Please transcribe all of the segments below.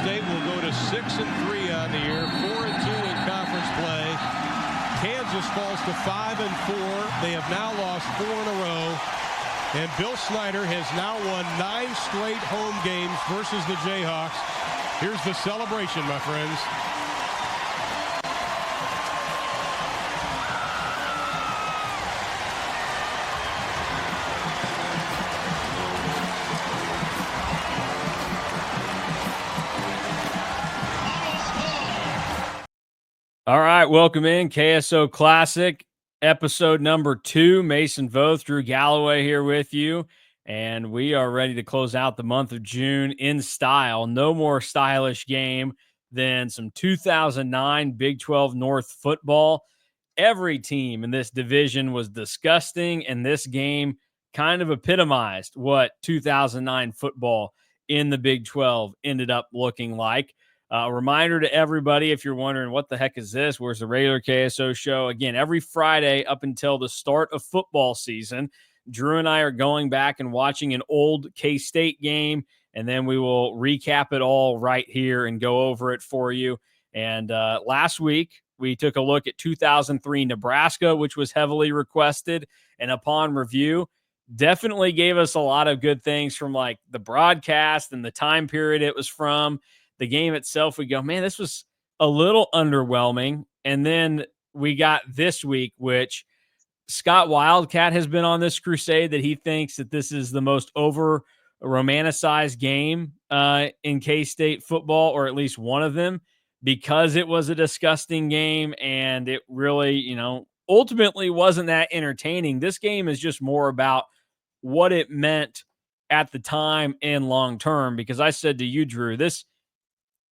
State will go to 6-3 on the year, 4-2 in conference play. Kansas falls to 5-4. They have now lost 4 in a row. And Bill Snyder has now won 9 straight home games versus the Jayhawks. Here's the celebration, my friends. All right, welcome in KSO Classic, episode number 2. Mason Voth, Drew Galloway here with you, and we are ready to close out the month of June in style. No more stylish game than some 2009 Big 12 North football. Every team in this division was disgusting, and this game kind of epitomized what 2009 football in the Big 12 ended up looking like. A reminder to everybody, if you're wondering what the heck is this, where's the regular KSO show? Again, every Friday up until the start of football season, Drew and I are going back and watching an old K-State game, and then we will recap it all right here and go over it for you. And last week, we took a look at 2003 Nebraska, which was heavily requested, and upon review, definitely gave us a lot of good things from like the broadcast and the time period it was from. The game itself, we go, man, this was a little underwhelming. And then we got this week, which Scott Wildcat has been on this crusade that he thinks that this is the most over-romanticized game in K-State football, or at least one of them, because it was a disgusting game and it really, ultimately wasn't that entertaining. This game is just more about what it meant at the time and long term, because I said to you, Drew, this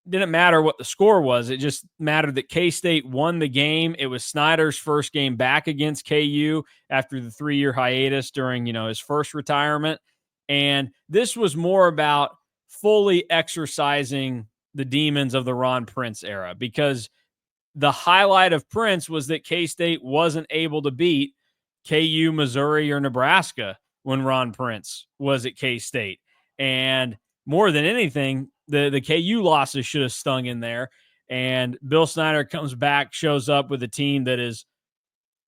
didn't matter what the score was. It just mattered that K-State won the game. It was Snyder's first game back against KU after the 3-year hiatus during, his first retirement. And this was more about fully exercising the demons of the Ron Prince era, because the highlight of Prince was that K-State wasn't able to beat KU, Missouri, or Nebraska when Ron Prince was at K-State. And more than anything, the KU losses should have stung in there. And Bill Snyder comes back, shows up with a team that is,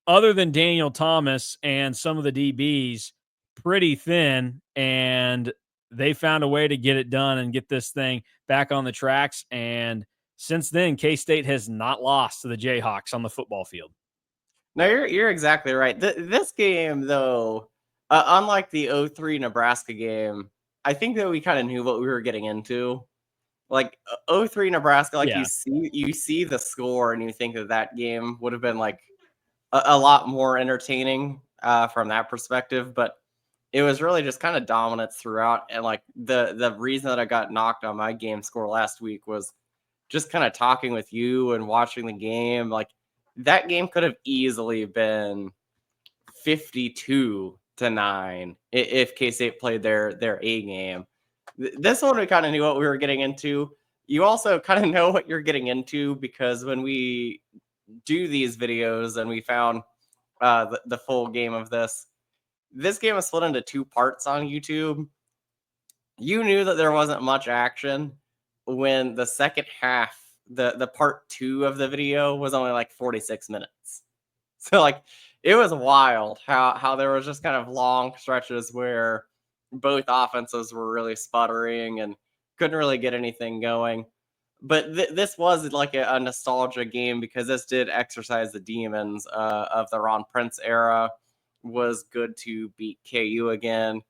other than Daniel Thomas and some of the DBs, pretty thin. And they found a way to get it done and get this thing back on the tracks. And since then, K-State has not lost to the Jayhawks on the football field. No, you're exactly right. This game, though, unlike the 03 Nebraska game, I think that we kind of knew what we were getting into. Like 03 Nebraska, like Yeah. you see the score and you think that game would have been like a lot more entertaining from that perspective, but it was really just kind of dominance throughout. And like the reason that I got knocked on my game score last week was just kind of talking with you and watching the game. Like that game could have easily been 52-9 if K-State played their A game. This one, we kind of knew what we were getting into. You also kind of know what you're getting into because when we do these videos and we found the full game of this game was split into 2 parts on YouTube. You knew that there wasn't much action when the second half, the part 2 of the video was only like 46 minutes. So like it was wild how there was just kind of long stretches where both offenses were really sputtering and couldn't really get anything going. But this was like a nostalgia game because this did exercise the demons of the Ron Prince era. Was good to beat KU again.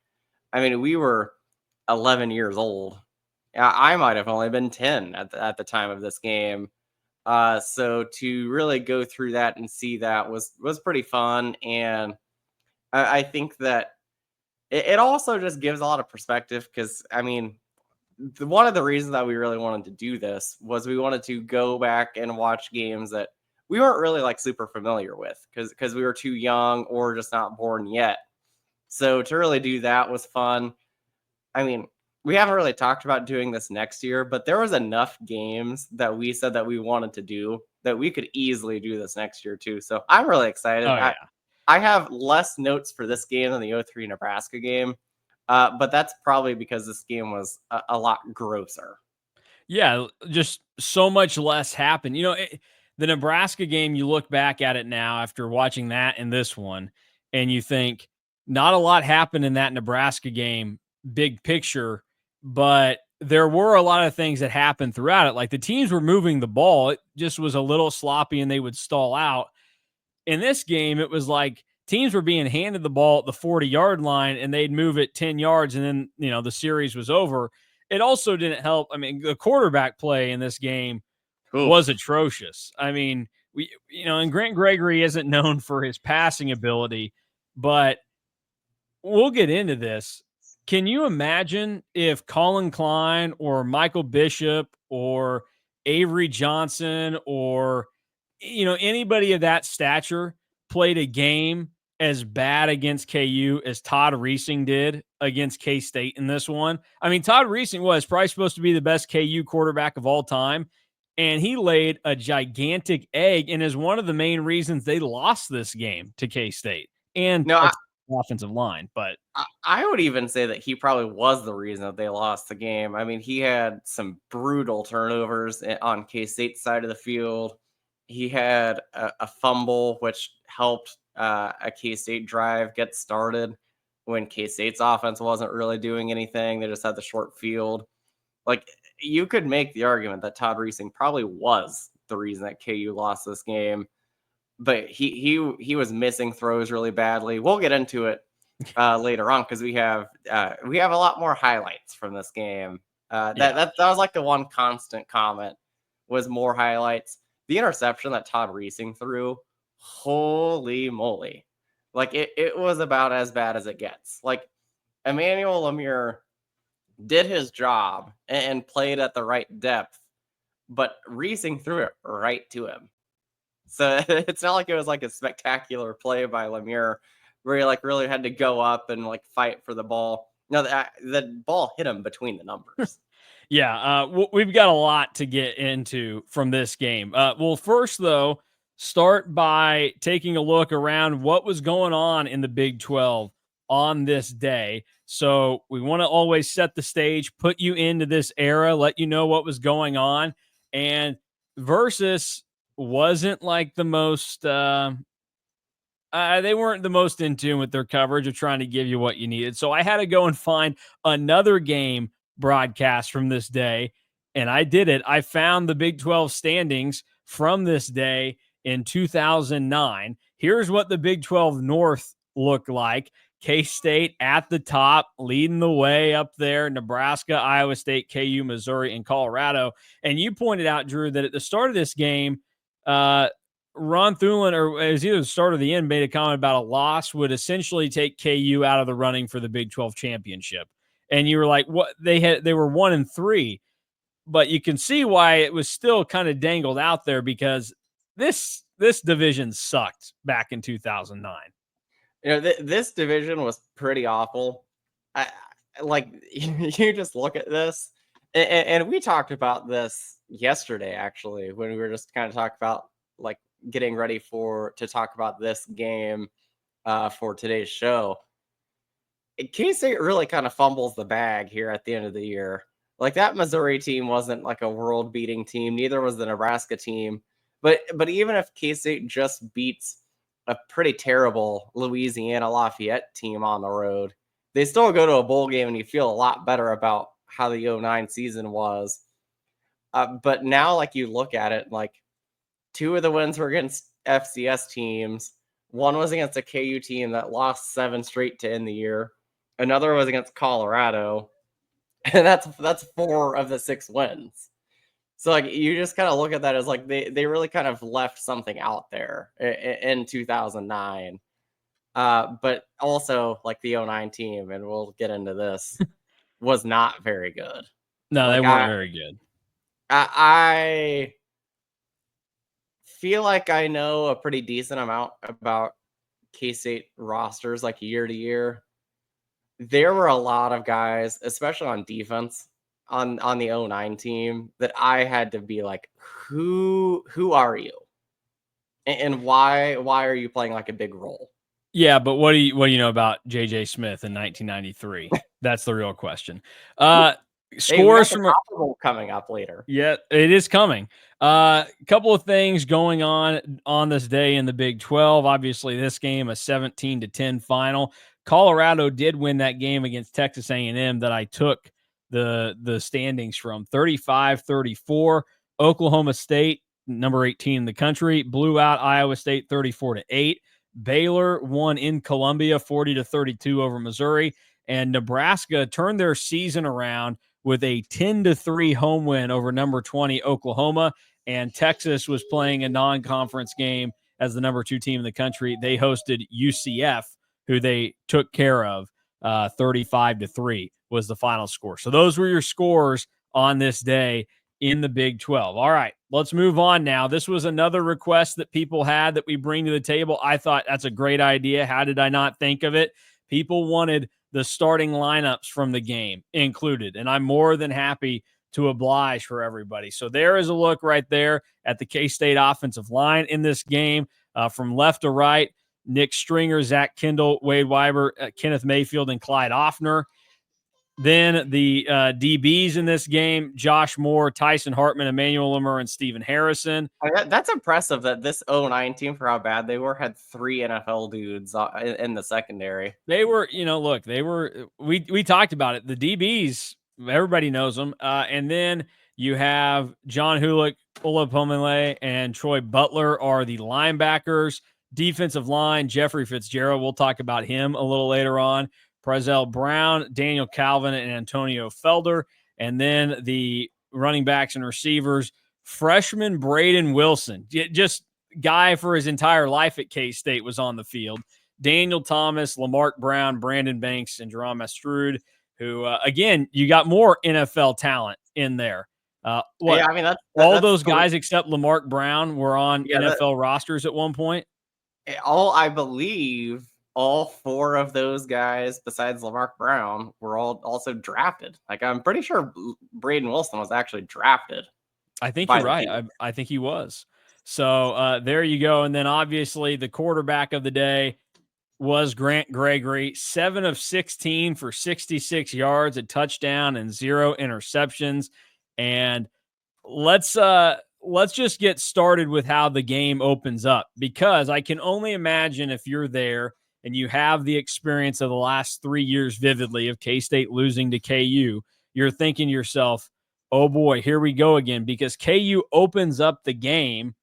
I mean, we were 11 years old. I might have only been 10 at the time of this game. So to really go through that and see that was pretty fun. And I think that it also just gives a lot of perspective because, I mean, one of the reasons that we really wanted to do this was we wanted to go back and watch games that we weren't really like super familiar with because we were too young or just not born yet. So to really do that was fun. I mean, we haven't really talked about doing this next year, but there was enough games that we said that we wanted to do that we could easily do this next year too. So I'm really excited. Oh, yeah. I have less notes for this game than the 03 Nebraska game, but that's probably because this game was a lot grosser. Yeah, just so much less happened. The Nebraska game, you look back at it now after watching that and this one, and you think not a lot happened in that Nebraska game, big picture, but there were a lot of things that happened throughout it. Like the teams were moving the ball, it just was a little sloppy and they would stall out. In this game, it was like teams were being handed the ball at the 40-yard line and they'd move it 10 yards and then, the series was over. It also didn't help. I mean, the quarterback play in this game was Oof. atrocious. I mean, and Grant Gregory isn't known for his passing ability, but we'll get into this. Can you imagine if Colin Klein or Michael Bishop or Avery Johnson or anybody of that stature played a game as bad against KU as Todd Reesing did against K-State in this one? I mean, Todd Reesing was probably supposed to be the best KU quarterback of all time, and he laid a gigantic egg and is one of the main reasons they lost this game to K-State and No, offensive line. But I would even say that he probably was the reason that they lost the game. I mean, he had some brutal turnovers on K-State's side of the field. He had a fumble, which helped a K-State drive get started when K-State's offense wasn't really doing anything. They just had the short field. Like, you could make the argument that Todd Reesing probably was the reason that KU lost this game, but he was missing throws really badly. We'll get into it later on because we have a lot more highlights from this game. That was like the one constant comment was more highlights. The interception that Todd Reesing threw, holy moly. Like it was about as bad as it gets. Like Emmanuel Lemire did his job and played at the right depth, but Reesing threw it right to him. So it's not like it was like a spectacular play by Lemire where he like really had to go up and like fight for the ball. No, the ball hit him between the numbers. Yeah, we've got a lot to get into from this game. Well, first, though, start by taking a look around what was going on in the Big 12 on this day. So we want to always set the stage, put you into this era, let you know what was going on. And Versus wasn't like the most they weren't the most in tune with their coverage of trying to give you what you needed. So I had to go and find another game broadcast from this day, and I did it. I found the Big 12 standings from this day in 2009. Here's what the Big 12 North looked like. K-State at the top, leading the way up there. Nebraska, Iowa State, KU, Missouri, and Colorado. And you pointed out, Drew, that at the start of this game, Ron Thulin, or it was either the start or the end, made a comment about a loss would essentially take KU out of the running for the Big 12 championship. And you were like, what? They were 1-3, but you can see why it was still kind of dangled out there because this division sucked back in 2009. This division was pretty awful. You just look at this, and we talked about this yesterday actually when we were just kind of talking about like getting ready to talk about this game for today's show. K-State really kind of fumbles the bag here at the end of the year. Like that Missouri team wasn't like a world-beating team. Neither was the Nebraska team. But even if K-State just beats a pretty terrible Louisiana Lafayette team on the road, they still go to a bowl game and you feel a lot better about how the 2009 season was. But now, like you look at it, like two of the wins were against FCS teams. One was against a KU team that lost 7 straight to end the year. Another was against Colorado, and that's 4 of the 6 wins. So like you just kind of look at that as like they really kind of left something out there in 2009. But also like the 2009 team, and we'll get into this, was not very good. No, like they weren't very good. I feel like I know a pretty decent amount about K-State rosters like year to year. There were a lot of guys, especially on defense, on the 2009 team that I had to be like, who are you? And why are you playing like a big role? Yeah, but what do you know about JJ Smith in 1993? That's the real question. Scores the from Copper Bowl coming up later. Yeah, it is coming. A couple of things going on this day in the Big 12. Obviously, this game a 17-10 final. Colorado did win that game against Texas A&M that I took the standings from 35-34. Oklahoma State, number 18 in the country, blew out Iowa State 34-8. Baylor won in Columbia 40-32 over Missouri, and Nebraska turned their season around with a 10-3 home win over number 20 Oklahoma. And Texas was playing a non-conference game as the number 2 team in the country. They hosted UCF, who they took care of. 35-3 was the final score. So those were your scores on this day in the Big 12. All right, let's move on now. This was another request that people had that we bring to the table. I thought that's a great idea. How did I not think of it? People wanted the starting lineups from the game included, and I'm more than happy to oblige for everybody. So there is a look right there at the K-State offensive line in this game. From left to right, Nick Stringer, Zach Kendall, Wade Weiber, Kenneth Mayfield, and Clyde Offner. Then the DBs in this game, Josh Moore, Tyson Hartman, Emmanuel Lemur, and Steven Harrison. That's impressive that this 09 team, for how bad they were, had 3 NFL dudes in the secondary. They were, look, we talked about it. The DBs, everybody knows them. And then you have John Hulick, Ola Pomele, and Troy Butler are the linebackers. Defensive line, Jeffrey Fitzgerald. We'll talk about him a little later on. Prezell Brown, Daniel Calvin, and Antonio Felder. And then the running backs and receivers, freshman Braden Wilson, just guy for his entire life at K-State, was on the field. Daniel Thomas, Lamarck Brown, Brandon Banks, and Jerome Estrud, who, again, you got more NFL talent in there. Yeah, I mean, all those guys except Lamarck Brown were on NFL rosters at one point. I believe all 4 of those guys, besides Lamarck Brown, were all also drafted. Like, I'm pretty sure Braden Wilson was actually drafted. I think you're right. I think he was. So there you go. And then obviously the quarterback of the day was Grant Gregory, 7 of 16 for 66 yards, a touchdown, and 0 interceptions. And let's just get started with how the game opens up, because I can only imagine if you're there and you have the experience of the last 3 years vividly of K-State losing to KU, you're thinking to yourself, oh boy, here we go again, because KU opens up the game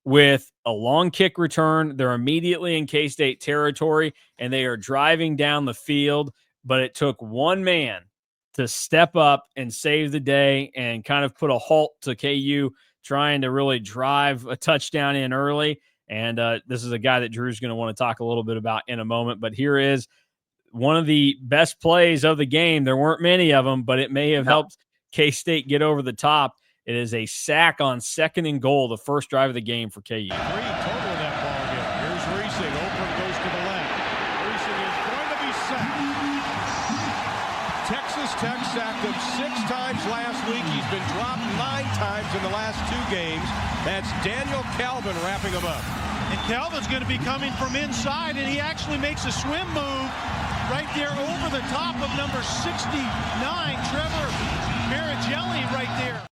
with a long kick return. They're immediately in K-State territory, and they are driving down the field, but it took one man to step up and save the day and kind of put a halt to KU trying to really drive a touchdown in early. And this is a guy that Drew's going to want to talk a little bit about in a moment. But here is one of the best plays of the game. There weren't many of them, but it may have helped K-State get over the top. It is a sack on 2nd and goal, the first drive of the game for KU. 3 total of that ball game. Here's Reesing. Open goes to the left. Reesing is going to be sacked. Texas Tech sacked him 6 times last week. He's been dropped 9 times in the last 2 games. That's Daniel Calvin wrapping him up. And Calvin's going to be coming from inside, and he actually makes a swim move right there over the top of number 69, Trevor Marigelli right there.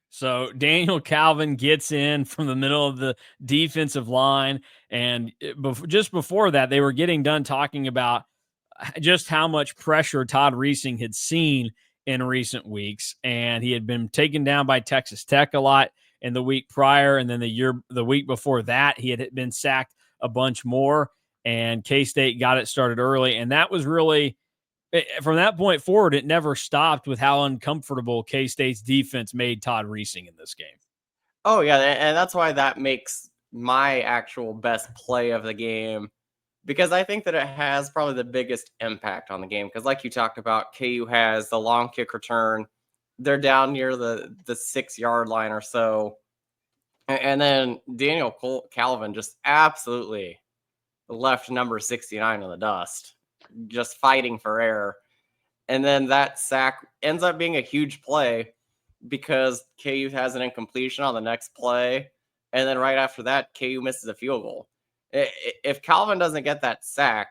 So Daniel Calvin gets in from the middle of the defensive line. And just before that, they were getting done talking about just how much pressure Todd Reesing had seen in recent weeks. And he had been taken down by Texas Tech a lot in the week prior. And then the week before that, he had been sacked a bunch more. And K-State got it started early. And that was really, from that point forward, it never stopped with how uncomfortable K-State's defense made Todd Reesing in this game. Oh, yeah, and that's why that makes my actual best play of the game, because I think that it has probably the biggest impact on the game. Because like you talked about, KU has the long kick return. They're down near the 6-yard line or so. And then Daniel Calvin just absolutely left number 69 in the dust, just fighting for air. And then that sack ends up being a huge play because KU has an incompletion on the next play. And then right after that, KU misses a field goal. If Calvin doesn't get that sack,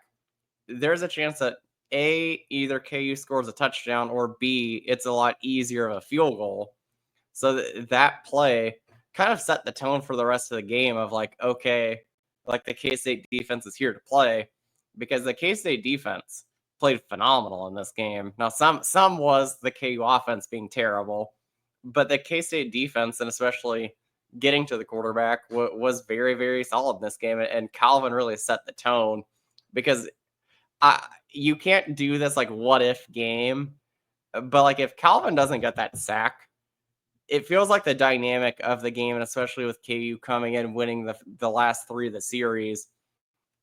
there's a chance that A, either KU scores a touchdown, or B, it's a lot easier of a field goal. So that play kind of set the tone for the rest of the game of like, okay, like the K-State defense is here to play, because the K-State defense played phenomenal in this game. Now, some was the KU offense being terrible, but the K-State defense, and especially getting to the quarterback, was very, very solid in this game. And Calvin really set the tone, because you can't do this like what if game, but like if Calvin doesn't get that sack, it feels like the dynamic of the game, and especially with KU coming in winning the last 3 of the series,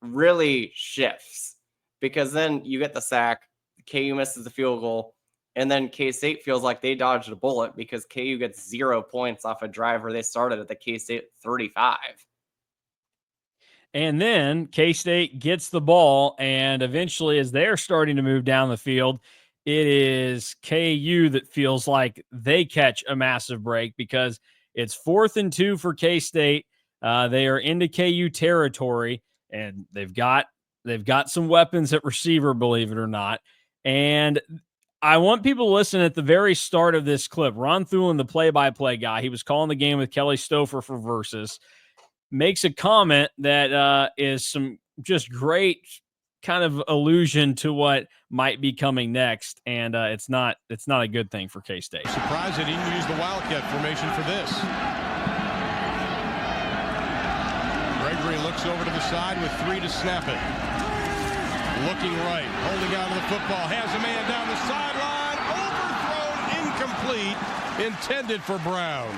really shifts, because then you get the sack, KU misses the field goal, and then K-State feels like they dodged a bullet because KU gets 0 points off a drive where they started at the K-State 35. And then K-State gets the ball, and eventually, as they're starting to move down the field, it is KU that feels like they catch a massive break, because it's 4th and 2 for K-State. They are into KU territory, and they've got some weapons at receiver, believe it or not. And I want people to listen at the very start of this clip. Ron Thulin, the play-by-play guy, he was calling the game with Kelly Stouffer for Versus, makes a comment that is some just great kind of allusion to what might be coming next, and it's not a good thing for K-State. Surprised they didn't use the Wildcat formation for this. Gregory looks over to the side with 3 to snap it. Looking right, holding on to the football, has a man down the sideline, overthrown, incomplete, intended for Brown.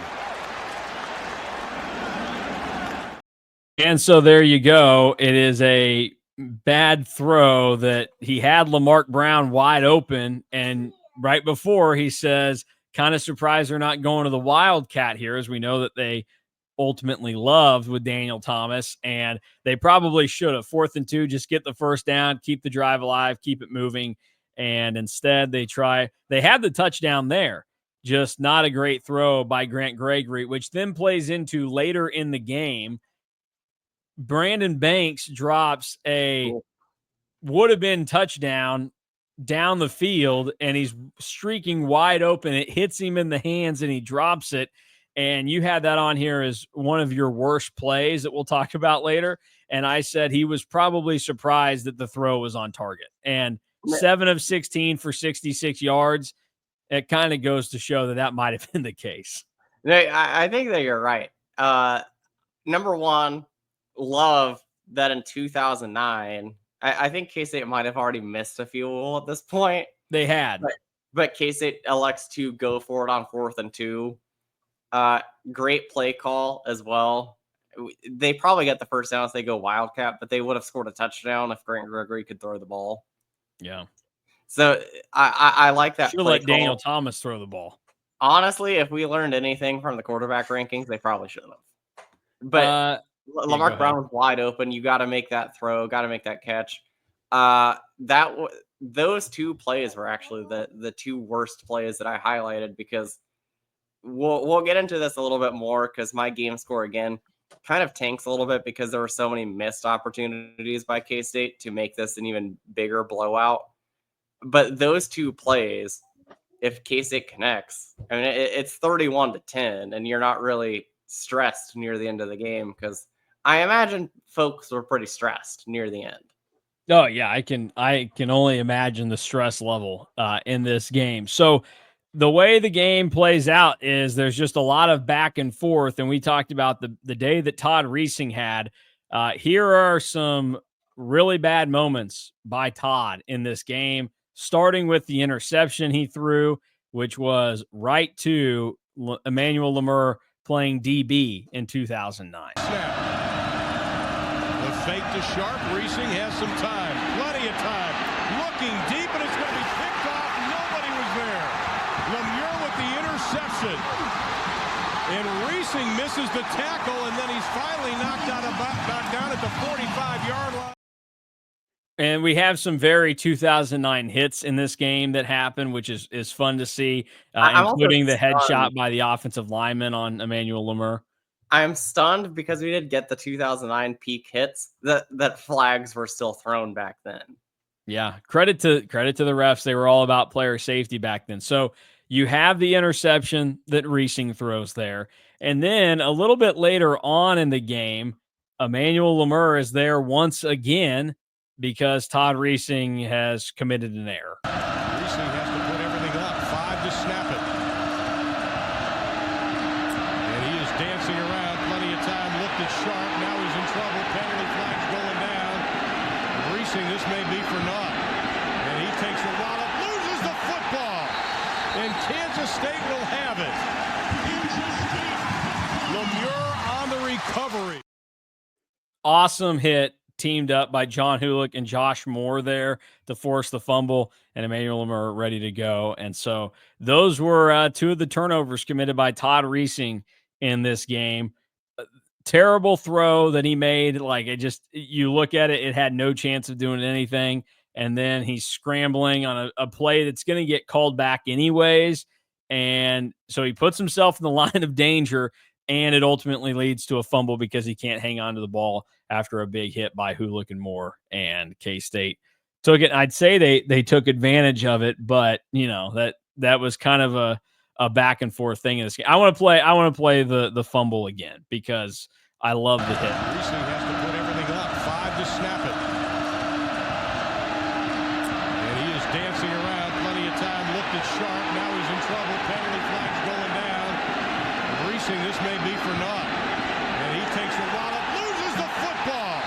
And so there you go. It is a bad throw that he had Lamarck Brown wide open, and right before he says, kind of surprised they're not going to the Wildcat here, as we know that they ultimately loved with Daniel Thomas, and they probably should have. 4th and 2, just get the first down, keep the drive alive, keep it moving, and instead they had the touchdown there, just not a great throw by Grant Gregory, which then plays into later in the game. Brandon Banks drops a would have been touchdown down the field, and he's streaking wide open. It hits him in the hands, and he drops it. And you had that on here as one of your worst plays that we'll talk about later. And I said he was probably surprised that the throw was on target. And 7 of 16 for 66 yards. It kind of goes to show that might have been the case. I think that you're right. Number one, love that in 2009, I think K-State might have already missed a field goal at this point. They had. But K-State elects to go for it on 4th and 2. Great play call as well. They probably get the first down if they go Wildcat, but they would have scored a touchdown if Grant Gregory could throw the ball. Yeah. So I like that. Should let Daniel Thomas throw the ball. Honestly, if we learned anything from the quarterback rankings, they probably should have. But Lamarck Brown was wide open. You got to make that throw. Got to make that catch. Those 2 plays were actually the 2 worst plays that I highlighted, because we'll get into this a little bit more, because my game score again kind of tanks a little bit because there were so many missed opportunities by K-State to make this an even bigger blowout. But those 2 plays, if K-State connects, I mean, it's 31-10, and you're not really stressed near the end of the game, because I imagine folks were pretty stressed near the end. Oh yeah, I can only imagine the stress level in this game. So the way the game plays out is there's just a lot of back and forth, and we talked about the day that Todd Reesing had. Here are some really bad moments by Todd in this game, starting with the interception he threw, which was right to Emmanuel Lemur playing DB in 2009. The fake to Sharp. Reesing has some time. Plenty of time. Looking deep, and it's going to be picked off. Nobody was there. Lemur with the interception. And Reesing misses the tackle, and then he's finally knocked down at the 45-yard line. And we have some very 2009 hits in this game that happen, which is fun to see, including the headshot by the offensive lineman on Emmanuel Lemur. I'm stunned because we did get the 2009 peak hits that flags were still thrown back then. Yeah, credit to the refs. They were all about player safety back then. So you have the interception that Reesing throws there. And then a little bit later on in the game, Emmanuel Lemur is there once again because Todd Reesing has committed an error. Reesing has to put everything up. 5 to snap it. And he is dancing around. Plenty of time. Looked at sharp. Now he's in trouble. Penalty flags going down. Reesing, this may be for naught. And he takes a wallop. Loses the football. And Kansas State will have it. Lemur on the recovery. Awesome hit teamed up by John Hulick and Josh Moore there to force the fumble, and Emmanuel Lemur ready to go. And so those were 2 of the turnovers committed by Todd Reesing in this game. Terrible throw that he made. Like, you look at it, it had no chance of doing anything. And then he's scrambling on a play that's going to get called back anyways. And so he puts himself in the line of danger, and it ultimately leads to a fumble because he can't hang on to the ball after a big hit by Hulick and Moore, and K-State took it. I'd say they took advantage of it, but that was kind of a back and forth thing in this game. I want to play the fumble again because I love the hit. Reesing has to put everything up. 5 to snap it. And he is dancing around. Plenty of time. Looked at sharp. Now he's in trouble. Penalty flags going down. Reesing, this may be for naught. And he takes a wallop. Loses the football.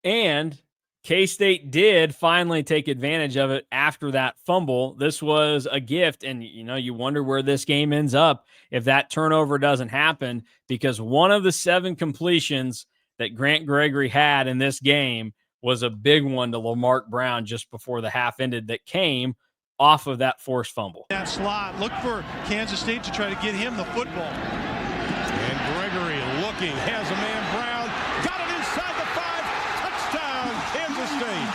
And K-State did finally take advantage of it after that fumble. This was a gift, and you wonder where this game ends up if that turnover doesn't happen, because one of the 7 completions that Grant Gregory had in this game was a big one to Lamarck Brown just before the half ended that came off of that forced fumble. That slot, look for Kansas State to try to get him the football. And Gregory looking, has a man. Brown got it inside the 5. Touchdown, Kansas State.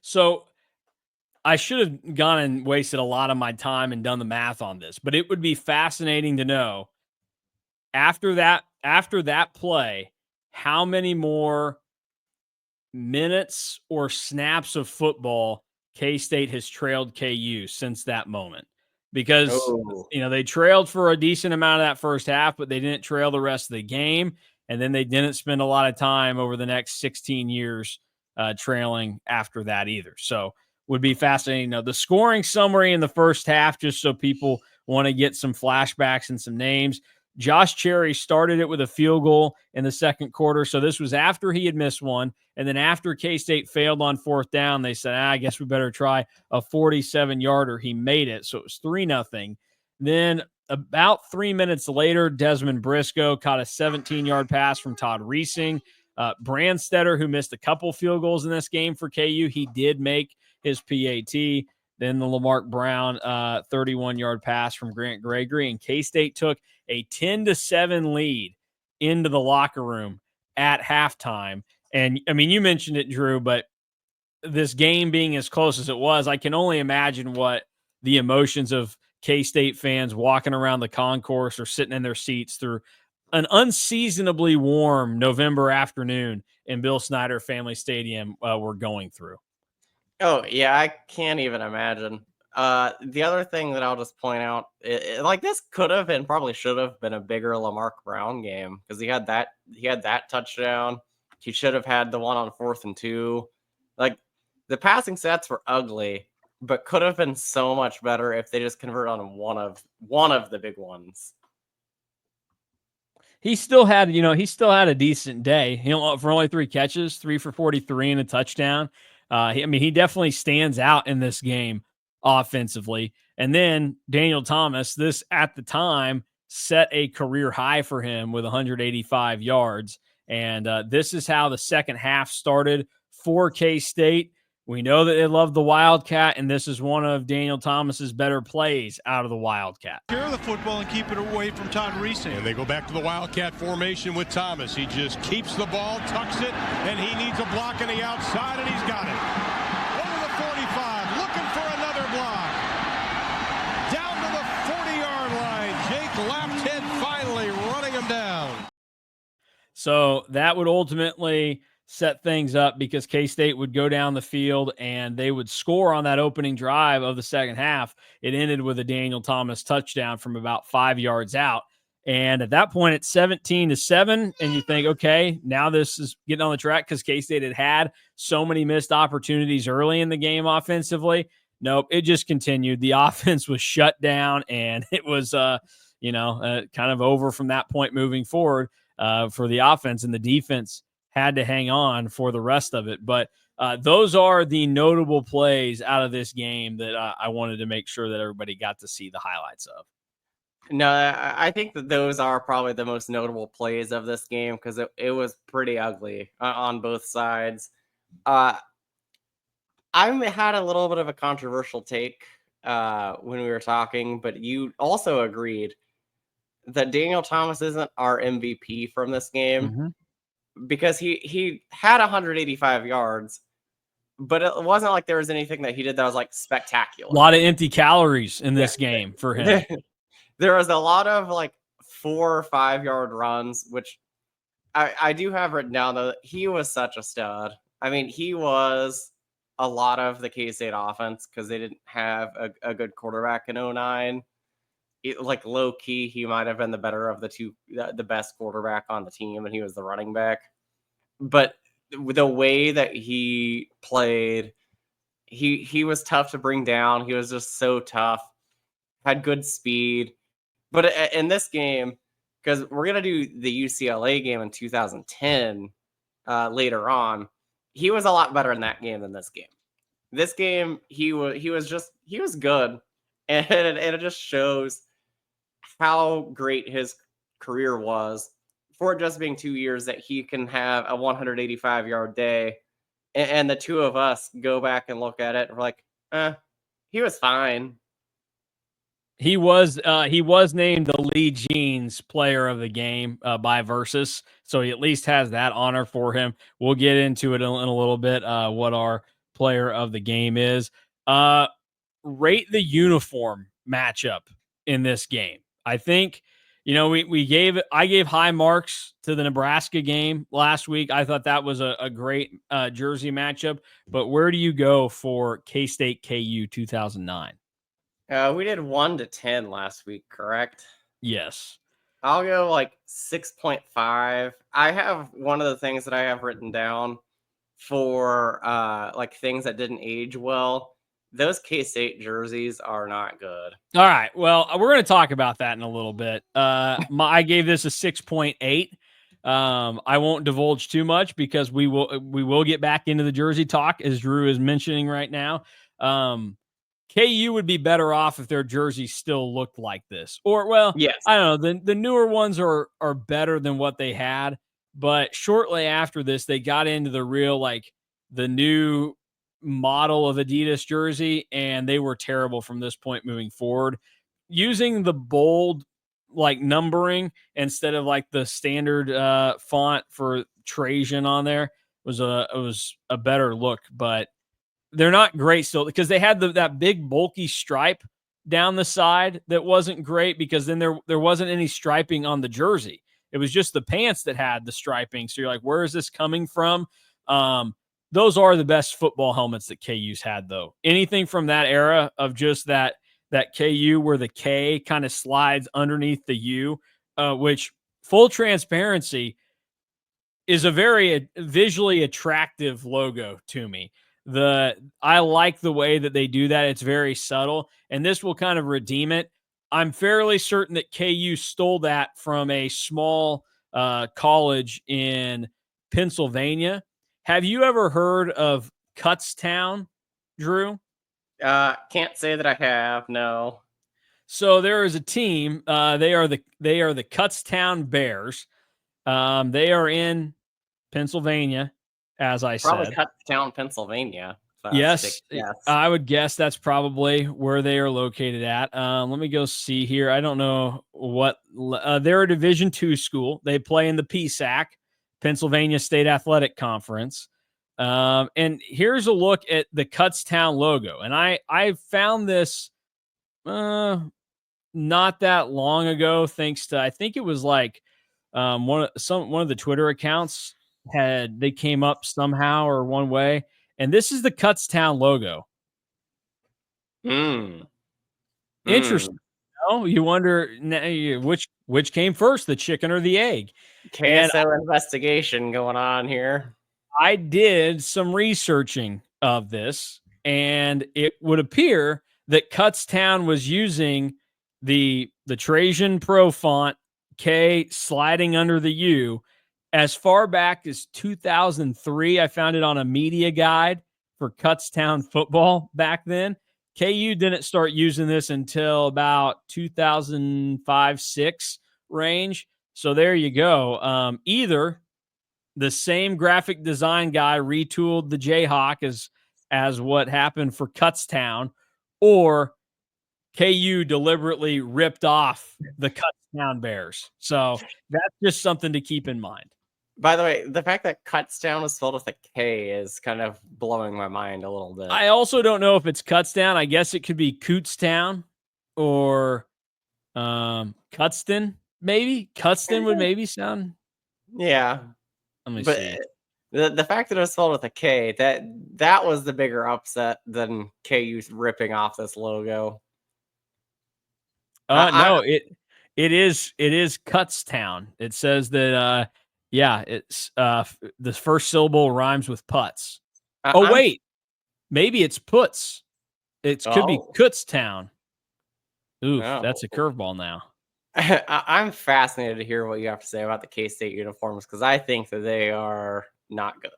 So I should have gone and wasted a lot of my time and done the math on this, but it would be fascinating to know after that play, how many more minutes or snaps of football K-State has trailed KU since that moment. Because, they trailed for a decent amount of that first half, but they didn't trail the rest of the game. And then they didn't spend a lot of time over the next 16 years trailing after that either. So would be fascinating. The scoring summary in the first half, just so people want to get some flashbacks and some names. Josh Cherry started it with a field goal in the second quarter. So this was after he had missed one. And then after K-State failed on 4th down, they said, I guess we better try a 47-yarder. He made it. So it was 3-0. Then about 3 minutes later, Desmond Briscoe caught a 17-yard pass from Todd Reesing. Brandstetter, who missed a couple field goals in this game for KU, he did make his PAT. Then the Lamarck Brown 31-yard pass from Grant Gregory, and K-State took a 10-7 lead into the locker room at halftime. And I mean, you mentioned it, Drew, but this game being as close as it was, I can only imagine what the emotions of K-State fans walking around the concourse or sitting in their seats through an unseasonably warm November afternoon in Bill Snyder Family Stadium were going through. Oh, yeah, I can't even imagine. The other thing that I'll just point out, this could have and probably should have been a bigger Lamarck Brown game because he had that touchdown. He should have had the one on 4th and 2. Like, the passing sets were ugly, but could have been so much better if they just convert on one of the big ones. He still had a decent day. For only 3 catches, 3 for 43 and a touchdown. He definitely stands out in this game offensively. And then Daniel Thomas, this at the time set a career high for him with 185 yards. And this is how the second half started for K-State. We know that they love the Wildcat, and this is one of Daniel Thomas's better plays out of the Wildcat. Secure the football and keep it away from Todd Reesing. And they go back to the Wildcat formation with Thomas. He just keeps the ball, tucks it, and he needs a block on the outside, and he's got it. Over the 45, looking for another block. Down to the 40-yard line. Jake Lapted down. So that would ultimately set things up because K-State would go down the field and they would score on that opening drive of the second half. It ended with a Daniel Thomas touchdown from about 5 yards out. And at that point, it's 17-7. And you think, okay, now this is getting on the track because K-State had so many missed opportunities early in the game offensively. Nope, it just continued. The offense was shut down, and it was, kind of over from that point moving forward for the offense, and the defense had to hang on for the rest of it. But those are the notable plays out of this game that I wanted to make sure that everybody got to see the highlights of. No, I think that those are probably the most notable plays of this game because it was pretty ugly on both sides. I had a little bit of a controversial take when we were talking, but you also agreed that Daniel Thomas isn't our MVP from this game because he had 185 yards, but it wasn't like there was anything that he did that was like spectacular. A lot of empty calories in this game for him. There was a lot of like 4 or 5 yard runs, which I do have written down though. He was such a stud. I mean, he was a lot of the K-State offense because they didn't have a good quarterback in 09. Like low key, he might have been the better of the two, the best quarterback on the team, and he was the running back. But the way that he played, he was tough to bring down. He was just so tough, had good speed. But in this game, because we're going to do the UCLA game in 2010 later on, he was a lot better in that game than this game. This game, he was good. And it just shows how great his career was for just being 2 years that he can have a 185-yard day. And the two of us go back and look at it and we're like, he was fine. He was named the Lee Jeans player of the game by Versus, so he at least has that honor for him. We'll get into it in a little bit, what our player of the game is. Rate the uniform matchup in this game. I think, I gave high marks to the Nebraska game last week. I thought that was a great jersey matchup, but where do you go for K-State KU 2009? We did 1 to 10 last week, correct? Yes. I'll go like 6.5. I have one of the things that I have written down for like things that didn't age well. Those K-State jerseys are not good. All right. Well, we're going to talk about that in a little bit. I gave this a 6.8. I won't divulge too much because we will get back into the jersey talk as Drew is mentioning right now. KU would be better off if their jerseys still looked like this. Or, well, yes. I don't know. The newer ones are better than what they had. But shortly after this, they got into the real, like, the new model of Adidas jersey, and they were terrible from this point moving forward. Using the bold, like, numbering instead of, like, the standard font for Trajan on there was a better look. But they're not great still because they had that big bulky stripe down the side that wasn't great because then there wasn't any striping on the jersey. It was just the pants that had the striping. So you're like, where is this coming from? Those are the best football helmets that KU's had, though. Anything from that era of just that KU where the K kind of slides underneath the U, which, full transparency, is a very visually attractive logo to me. I like the way that they do that. It's very subtle, and this will kind of redeem it. I'm fairly certain that KU stole that from a small college in Pennsylvania. Have you ever heard of Kutztown, Drew? Can't say that I have, no. So there is a team. They are the Kutztown Bears. They are in Pennsylvania, as I Probably said. Kutztown, Pennsylvania. Yes, I would guess that's probably where they are located at. Let me go see here. I don't know what they're a Division II school. They play in the PSAC, Pennsylvania State Athletic Conference. And here's a look at the Kutztown logo. And I found this not that long ago, thanks to, I think it was like one of the Twitter accounts they came up somehow or one way, and this is the Kutztown logo. Interesting. No, you wonder which came first, the chicken or the egg? KSO investigation going on here. I did some researching of this, and it would appear that Kutztown was using the Trajan Pro font K sliding under the U as far back as 2003. I found it on a media guide for Kutztown football back then. KU didn't start using this until about 2005-06 range. So there you go. Either the same graphic design guy retooled the Jayhawk as what happened for Kutztown, or KU deliberately ripped off the Kutztown Bears. So that's just something to keep in mind. By the way, the fact that Kutztown was spelled with a K is kind of blowing my mind a little bit. I also don't know if it's Kutztown. I guess it could be Cootstown or Cutston, maybe. Cutston would maybe sound. Yeah. Let me But see. the fact that it was spelled with a K, that was the bigger upset than KU ripping off this logo. No, it is Kutztown. It says that it's the first syllable rhymes with putz. Wait. Maybe it's puts. It could be Kutztown. Oof, that's a curveball now. I'm fascinated to hear what you have to say about the K-State uniforms, because I think that they are not good.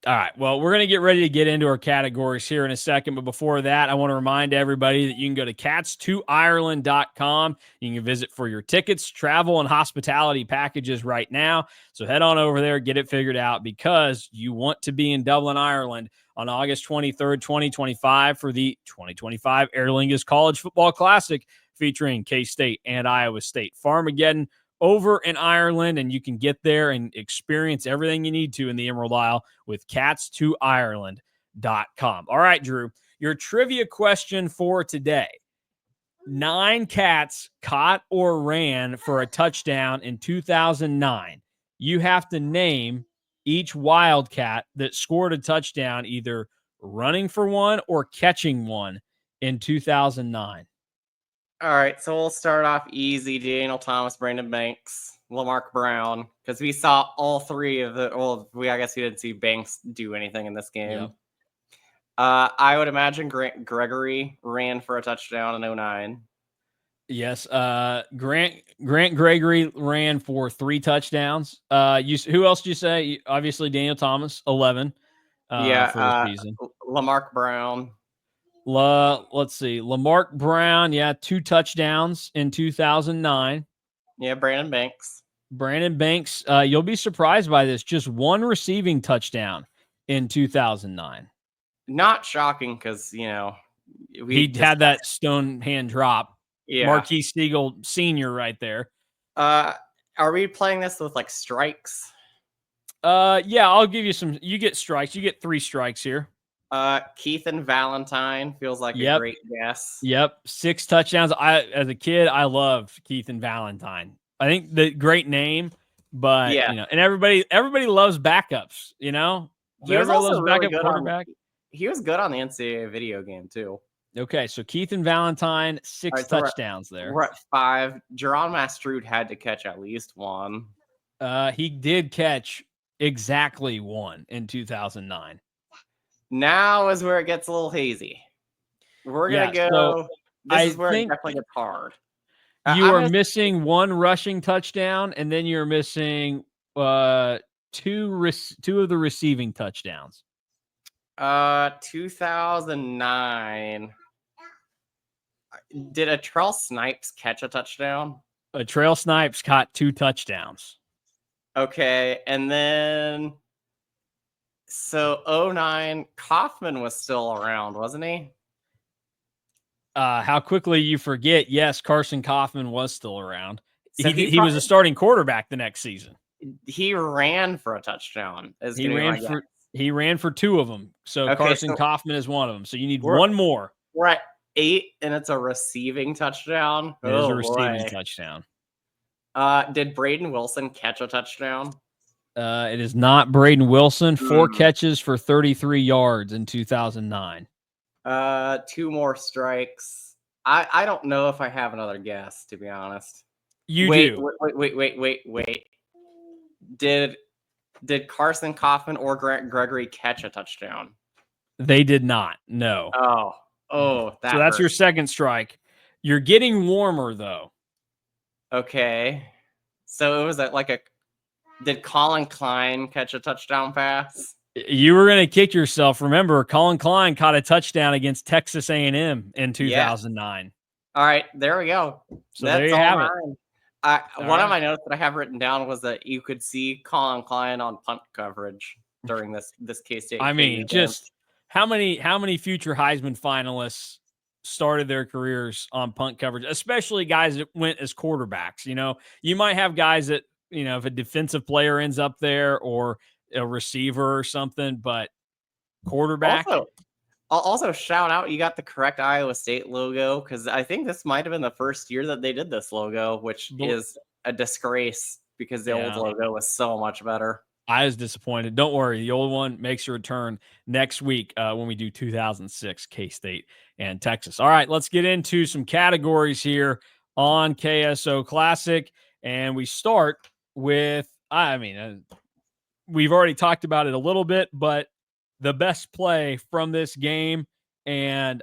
All right. Well, we're going to get ready to get into our categories here in a second. But before that, I want to remind everybody that you can go to cats2ireland.com. You can visit for your tickets, travel, and hospitality packages right now. So head on over there, get it figured out, because you want to be in Dublin, Ireland on August 23rd, 2025 for the 2025 Aer Lingus College Football Classic featuring K-State and Iowa State. Farmageddon over in Ireland, and you can get there and experience everything you need to in the Emerald Isle with cats2ireland.com. All right, Drew, your trivia question for today. 9 cats caught or ran for a touchdown in 2009. You have to name each Wildcat that scored a touchdown, either running for one or catching one in 2009. All right, so we'll start off easy. Daniel Thomas, Brandon Banks, Lamarck Brown, because we saw all three of the. Well, I guess we didn't see Banks do anything in this game. Yep. I would imagine Gregory ran for a touchdown in 2009. Yes, Grant Gregory ran for 3 touchdowns. Who else did you say? Obviously, Daniel Thomas, 11. For the season. Lamarck Brown. Let's see. Lamarck Brown, 2 touchdowns in 2009. Yeah, Brandon Banks. You'll be surprised by this. Just 1 receiving touchdown in 2009. Not shocking, because, he had that stone hand drop. Yeah. Marquis Siegel Sr. right there. Are we playing this with, strikes? I'll give you some. You get strikes. You get 3 strikes here. Keith and Valentine feels like a great guess. Yep, 6 touchdowns. As a kid, I loved Keith and Valentine. I think the great name, but and everybody loves backups. He was also really good quarterback. He was good on the NCAA video game too. Okay, so Keith and Valentine, 6 touchdowns there. We're at 5. Jerron Mastrud had to catch at least 1. He did catch exactly 1 in 2009. Now is where it gets a little hazy. We're going to go. So this is where it definitely gets hard. You are missing 1 rushing touchdown, and then you're missing 2 of the receiving touchdowns. 2009. Did Atrell Snipes catch a touchdown? Atrell Snipes caught 2 touchdowns. Okay, and then so 2009, Kaufman was still around, wasn't he? How quickly you forget? Yes, Carson Kaufman was still around. So he was a starting quarterback the next season. He ran for a touchdown. He ran for 2 of them. So Carson Kaufman is one of them. So you need 1 more. We're at 8, and it's a receiving touchdown. It is a receiving touchdown. Did Braden Wilson catch a touchdown? It is not Braden Wilson. 4 Hmm. catches for 33 yards in 2009. 2 more strikes. I don't know if I have another guess, to be honest. You wait, do. Wait. Did Carson Kaufman or Grant Gregory catch a touchdown? They did not. No. Oh, that So that's your hurts. second strike. You're getting warmer though. Okay. So it was did Colin Klein catch a touchdown pass? You were going to kick yourself. Remember, Colin Klein caught a touchdown against Texas A&M in 2009. All right, there we go. So there you have it. One of my notes that I have written down was that you could see Colin Klein on punt coverage during this K-State. I mean, just how many future Heisman finalists started their careers on punt coverage, especially guys that went as quarterbacks. You might have guys that, if a defensive player ends up there or a receiver or something, but quarterback. Also shout out, you got the correct Iowa State logo, because I think this might have been the first year that they did this logo, which is a disgrace because the old logo was so much better. I was disappointed. Don't worry. The old one makes a return next week when we do 2006 K-State and Texas. All right, let's get into some categories here on KSO Classic. And we start with, we've already talked about it a little bit, but the best play from this game. And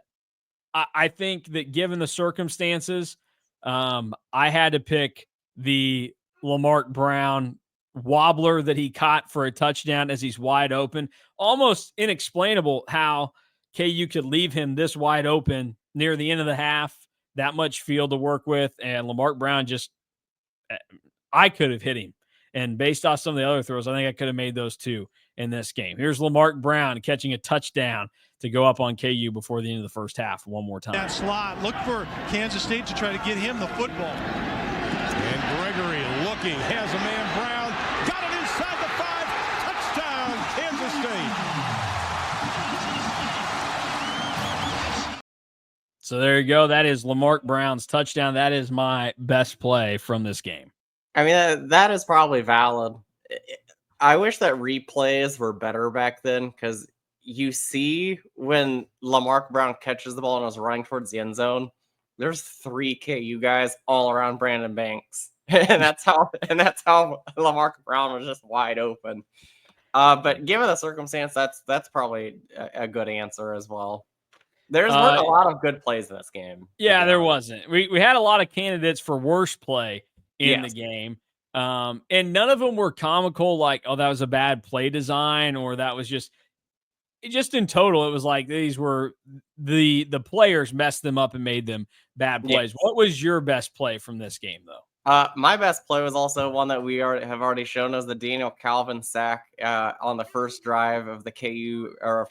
I think that given the circumstances, I had to pick the Lamarck Brown wobbler that he caught for a touchdown as he's wide open. Almost inexplainable how KU could leave him this wide open near the end of the half, that much field to work with. And Lamarck Brown I could have hit him. And based off some of the other throws, I think I could have made those two in this game. Here's Lamarck Brown catching a touchdown to go up on KU before the end of the first half one more time. That slot. Look for Kansas State to try to get him the football. And Gregory looking, has a man. Brown got it inside the 5. Touchdown, Kansas State. So there you go. That is Lamarck Brown's touchdown. That is my best play from this game. I mean, that is probably valid. I wish that replays were better back then, because you see when Lamarck Brown catches the ball and is running towards the end zone, there's 3 KU guys all around Brandon Banks. and that's how Lamarck Brown was just wide open. But given the circumstance, that's probably a good answer as well. There's weren't a lot of good plays in this game. Yeah, there wasn't. We had a lot of candidates for worst play in the game. And none of them were comical, like, oh, that was a bad play design, or that was just in total, it was like these were the players messed them up and made them bad plays. What was your best play from this game, though? My best play was also one that we have already shown, as the Daniel Calvin sack on the first drive of the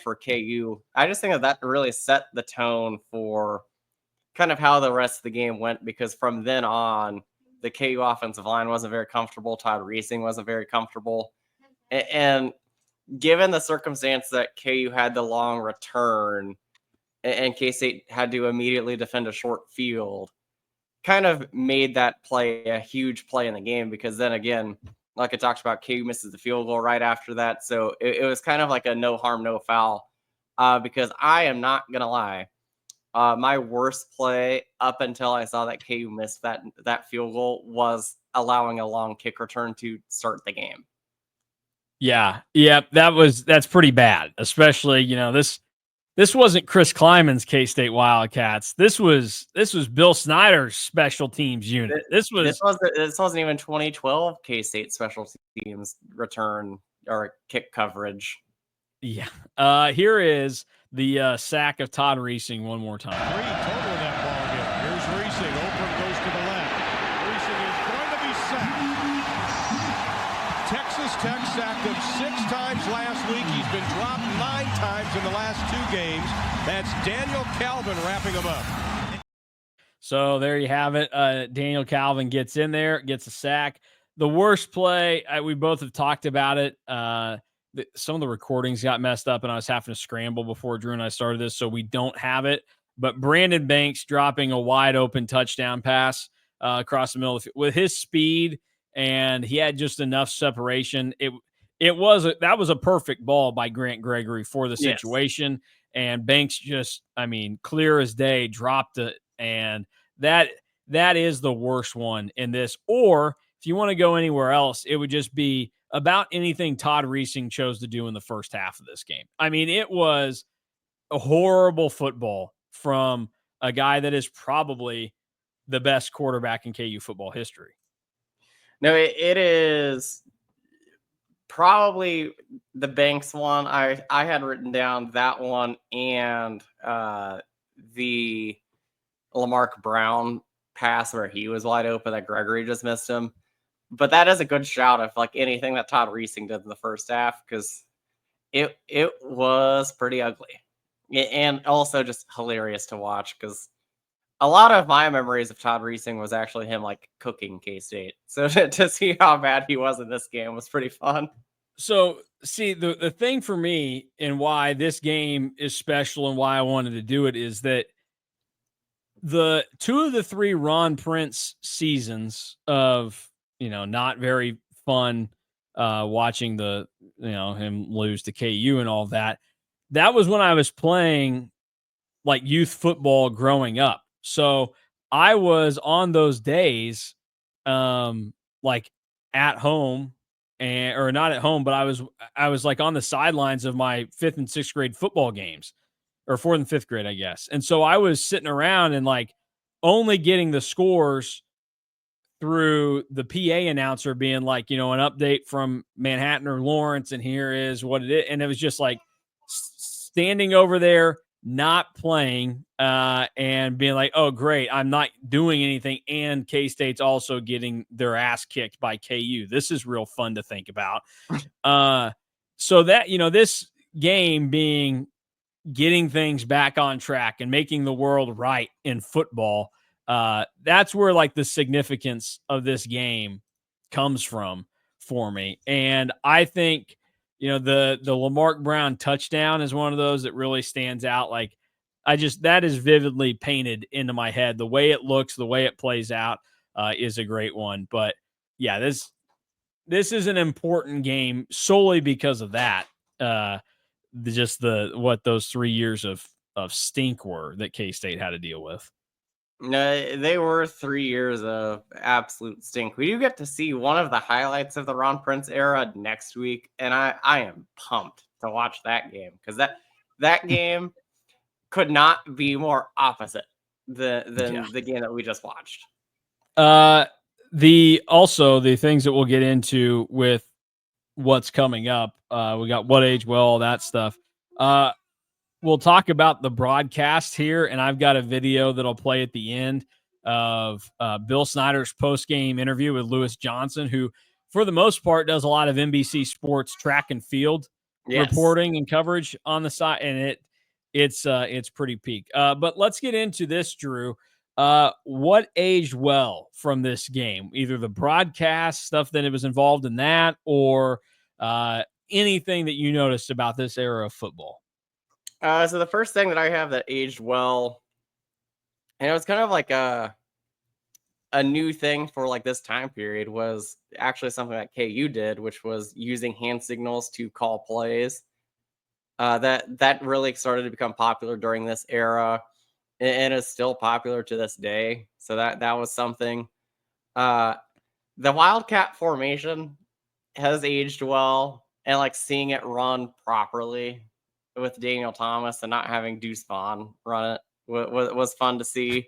for KU. I just think that really set the tone for kind of how the rest of the game went, because from then on, the KU offensive line wasn't very comfortable. Todd Reesing wasn't very comfortable. And given the circumstance that KU had the long return and K-State had to immediately defend a short field, kind of made that play a huge play in the game, because then again, like I talked about, KU misses the field goal right after that. So it was kind of like a no harm, no foul, because I am not going to lie. My worst play up until I saw that KU missed that field goal was allowing a long kick return to start the game. Yeah, that's pretty bad. Especially, this wasn't Chris Kleiman's K-State Wildcats. This was Bill Snyder's special teams unit. This wasn't even 2012 K-State special teams return or kick coverage. Yeah. Here is the sack of Todd Reesing one more time. 3 total of that ball game. Here's Reesing. Open goes to the left. Reesing is going to be sacked. Texas Tech sacked him 6 times last week. He's been dropped 9 times in the last 2 games. That's Daniel Calvin wrapping him up. So there you have it. Daniel Calvin gets in there, gets a sack. The worst play, we both have talked about it. Some of the recordings got messed up, and I was having to scramble before Drew and I started this, so we don't have it. But Brandon Banks dropping a wide open touchdown pass across the middle of the field. With his speed, and he had just enough separation. That was a perfect ball by Grant Gregory for the Yes. situation. And Banks just, clear as day, dropped it. And that is the worst one in this. Or if you want to go anywhere else, it would just be about anything Todd Reesing chose to do in the first half of this game. It was a horrible football from a guy that is probably the best quarterback in KU football history. No, it is probably the Banks one. I had written down that one and the Lamarck Brown pass where he was wide open that Gregory just missed him. But that is a good shout of like anything that Todd Reesing did in the first half, because it was pretty ugly and also just hilarious to watch, because a lot of my memories of Todd Reesing was actually him like cooking K-State. So to see how bad he was in this game was pretty fun. So, see, the thing for me and why this game is special and why I wanted to do it is that the 2 of the 3 Ron Prince seasons of, not very fun watching him lose to KU and all that was when I was playing like youth football growing up. So I was on those days like at home or not at home, but I was like on the sidelines of my 5th and 6th grade football games, or 4th and 5th grade, I guess. And so I was sitting around and like only getting the scores through the PA announcer being like, an update from Manhattan or Lawrence, and here is what it is. And it was just like standing over there, not playing, and being like, oh, great, I'm not doing anything. And K-State's also getting their ass kicked by KU. This is real fun to think about. So that, this game being getting things back on track and making the world right in football, that's where like the significance of this game comes from for me. And I think, the Lamarck Brown touchdown is one of those that really stands out. Like that is vividly painted into my head. The way it looks, the way it plays out, is a great one. But yeah, this is an important game solely because of that. What those 3 years of stink were that K-State had to deal with. No, they were 3 years of absolute stink. We do get to see one of the highlights of the Ron Prince era next week, and I am pumped to watch that game, because that game could not be more opposite than the game that we just watched. The things that we'll get into with what's coming up, we got what age well, all that stuff. We'll talk about the broadcast here, and I've got a video that'll play at the end of Bill Snyder's post-game interview with Lewis Johnson, who, for the most part, does a lot of NBC Sports track and field reporting and coverage on the side, and it's pretty peak. But let's get into this, Drew. What aged well from this game? Either the broadcast stuff that it was involved in that, or anything that you noticed about this era of football? So the first thing that I have that aged well, and it was kind of like a new thing for like this time period, was actually something that KU did, which was using hand signals to call plays. That really started to become popular during this era, and is still popular to this day. So that was something. The Wildcat formation has aged well, and like seeing it run properly with Daniel Thomas and not having Deuce Vaughn run it was fun to see.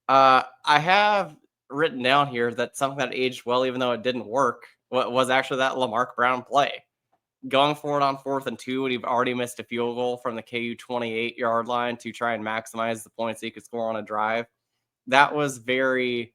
I have written down here that something that aged well, even though it didn't work, was actually that Lamarck Brown play. Going forward on 4th and 2, when you've already missed a field goal from the KU 28-yard line to try and maximize the points he could score on a drive. That was very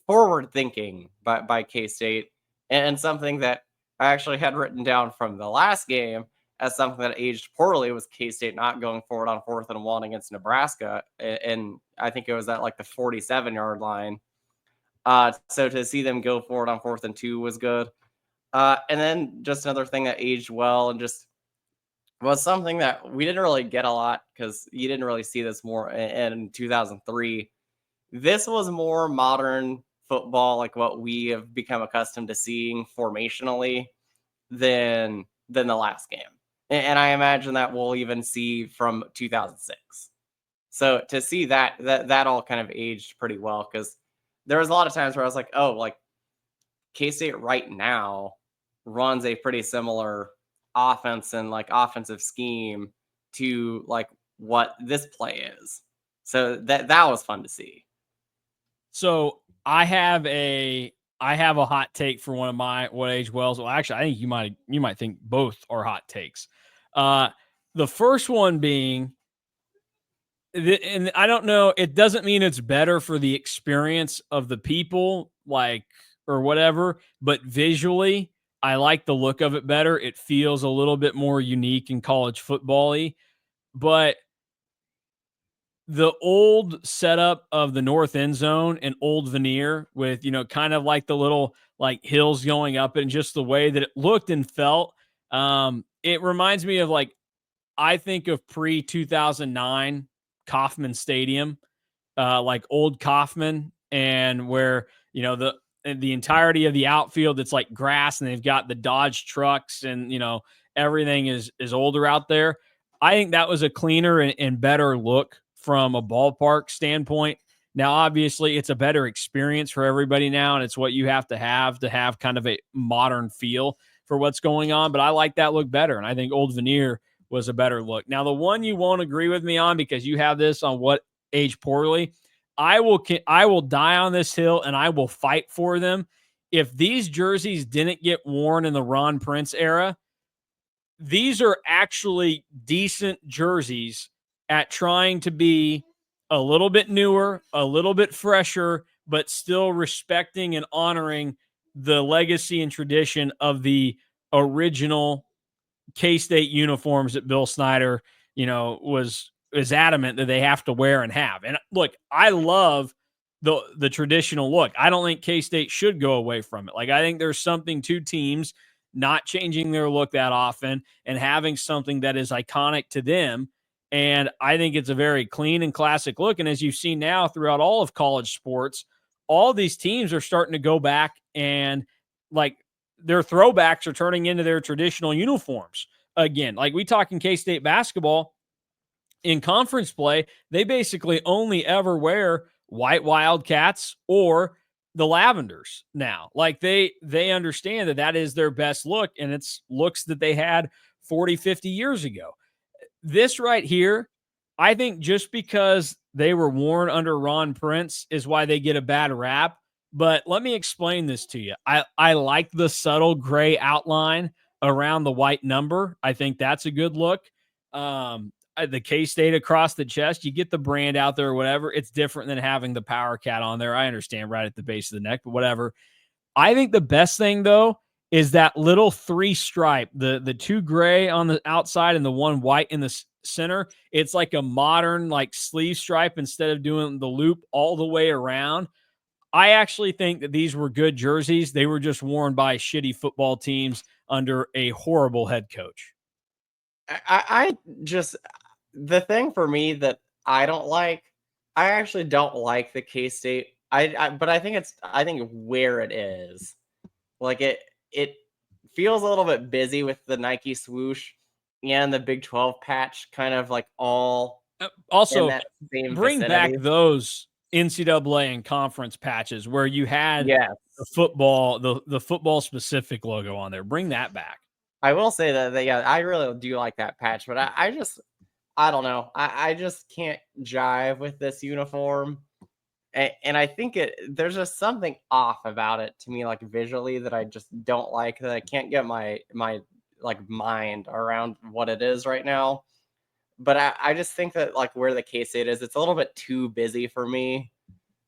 forward thinking by K-State, and something that I actually had written down from the last game as something that aged poorly was K-State not going forward on 4th and 1 against Nebraska. And I think it was at like the 47-yard line. So to see them go forward on 4th and 2 was good. And then just another thing that aged well and just was something that we didn't really get a lot, because you didn't really see this more in 2003. This was more modern football, like what we have become accustomed to seeing formationally than the last game. And I imagine that we'll even see from 2006. So to see that all kind of aged pretty well, because there was a lot of times where I was like, oh, like K-State right now runs a pretty similar offense and like offensive scheme to like what this play is. So that was fun to see. So I have a hot take for one of my what age wells. Well, actually, I think you might think both are hot takes. The first one being, and I don't know, it doesn't mean it's better for the experience of the people, like, or whatever, but visually, I like the look of it better. It feels a little bit more unique and college football-y. But the old setup of the north end zone and old veneer with, kind of like the little like hills going up and just the way that it looked and felt. It reminds me of like, I think of pre 2009 Kauffman Stadium, like old Kauffman, and where, the entirety of the outfield, it's like grass and they've got the Dodge trucks and, everything is older out there. I think that was a cleaner and better look from a ballpark standpoint. Now, obviously, it's a better experience for everybody now, and it's what you have to have kind of a modern feel for what's going on. But I like that look better, and I think Old Veneer was a better look. Now, the one you won't agree with me on because you have this on what age poorly, I will die on this hill, and I will fight for them. If these jerseys didn't get worn in the Ron Prince era, these are actually decent jerseys at trying to be a little bit newer, a little bit fresher, but still respecting and honoring the legacy and tradition of the original K-State uniforms that Bill Snyder, is adamant that they have to wear and have. And look, I love the traditional look. I don't think K-State should go away from it. Like, I think there's something to teams not changing their look that often and having something that is iconic to them. And I think it's a very clean and classic look. And as you've seen now throughout all of college sports, all these teams are starting to go back and like their throwbacks are turning into their traditional uniforms again. Like we talk in K-State basketball in conference play, they basically only ever wear white Wildcats or the Lavenders now. Like they understand that is their best look, and it's looks that they had 40, 50 years ago. This right here, I think just because they were worn under Ron Prince is why they get a bad rap. But let me explain this to you. I like the subtle gray outline around the white number. I think that's a good look. The K-State across the chest, you get the brand out there or whatever. It's different than having the Power Cat on there. I understand right at the base of the neck, but whatever. I think the best thing, though, is that little 3 stripe, the 2 gray on the outside and the 1 white in the center. It's like a modern like sleeve stripe instead of doing the loop all the way around. I actually think that these were good jerseys. They were just worn by shitty football teams under a horrible head coach. I just, the thing for me that I actually don't like the K-State. But I think where it is, like it feels a little bit busy with the Nike swoosh and the Big 12 patch, kind of like all. Also, in that same bring vicinity. back those NCAA and conference patches where you had Yes. the football specific logo on there. Bring that back. I will say that I really do like that patch, but I don't know. I just can't jive with this uniform. And I think there's just something off about it to me, like visually, that I just don't like, that I can't get my like mind around what it is right now. But I just think that like where the K-State is, it's a little bit too busy for me.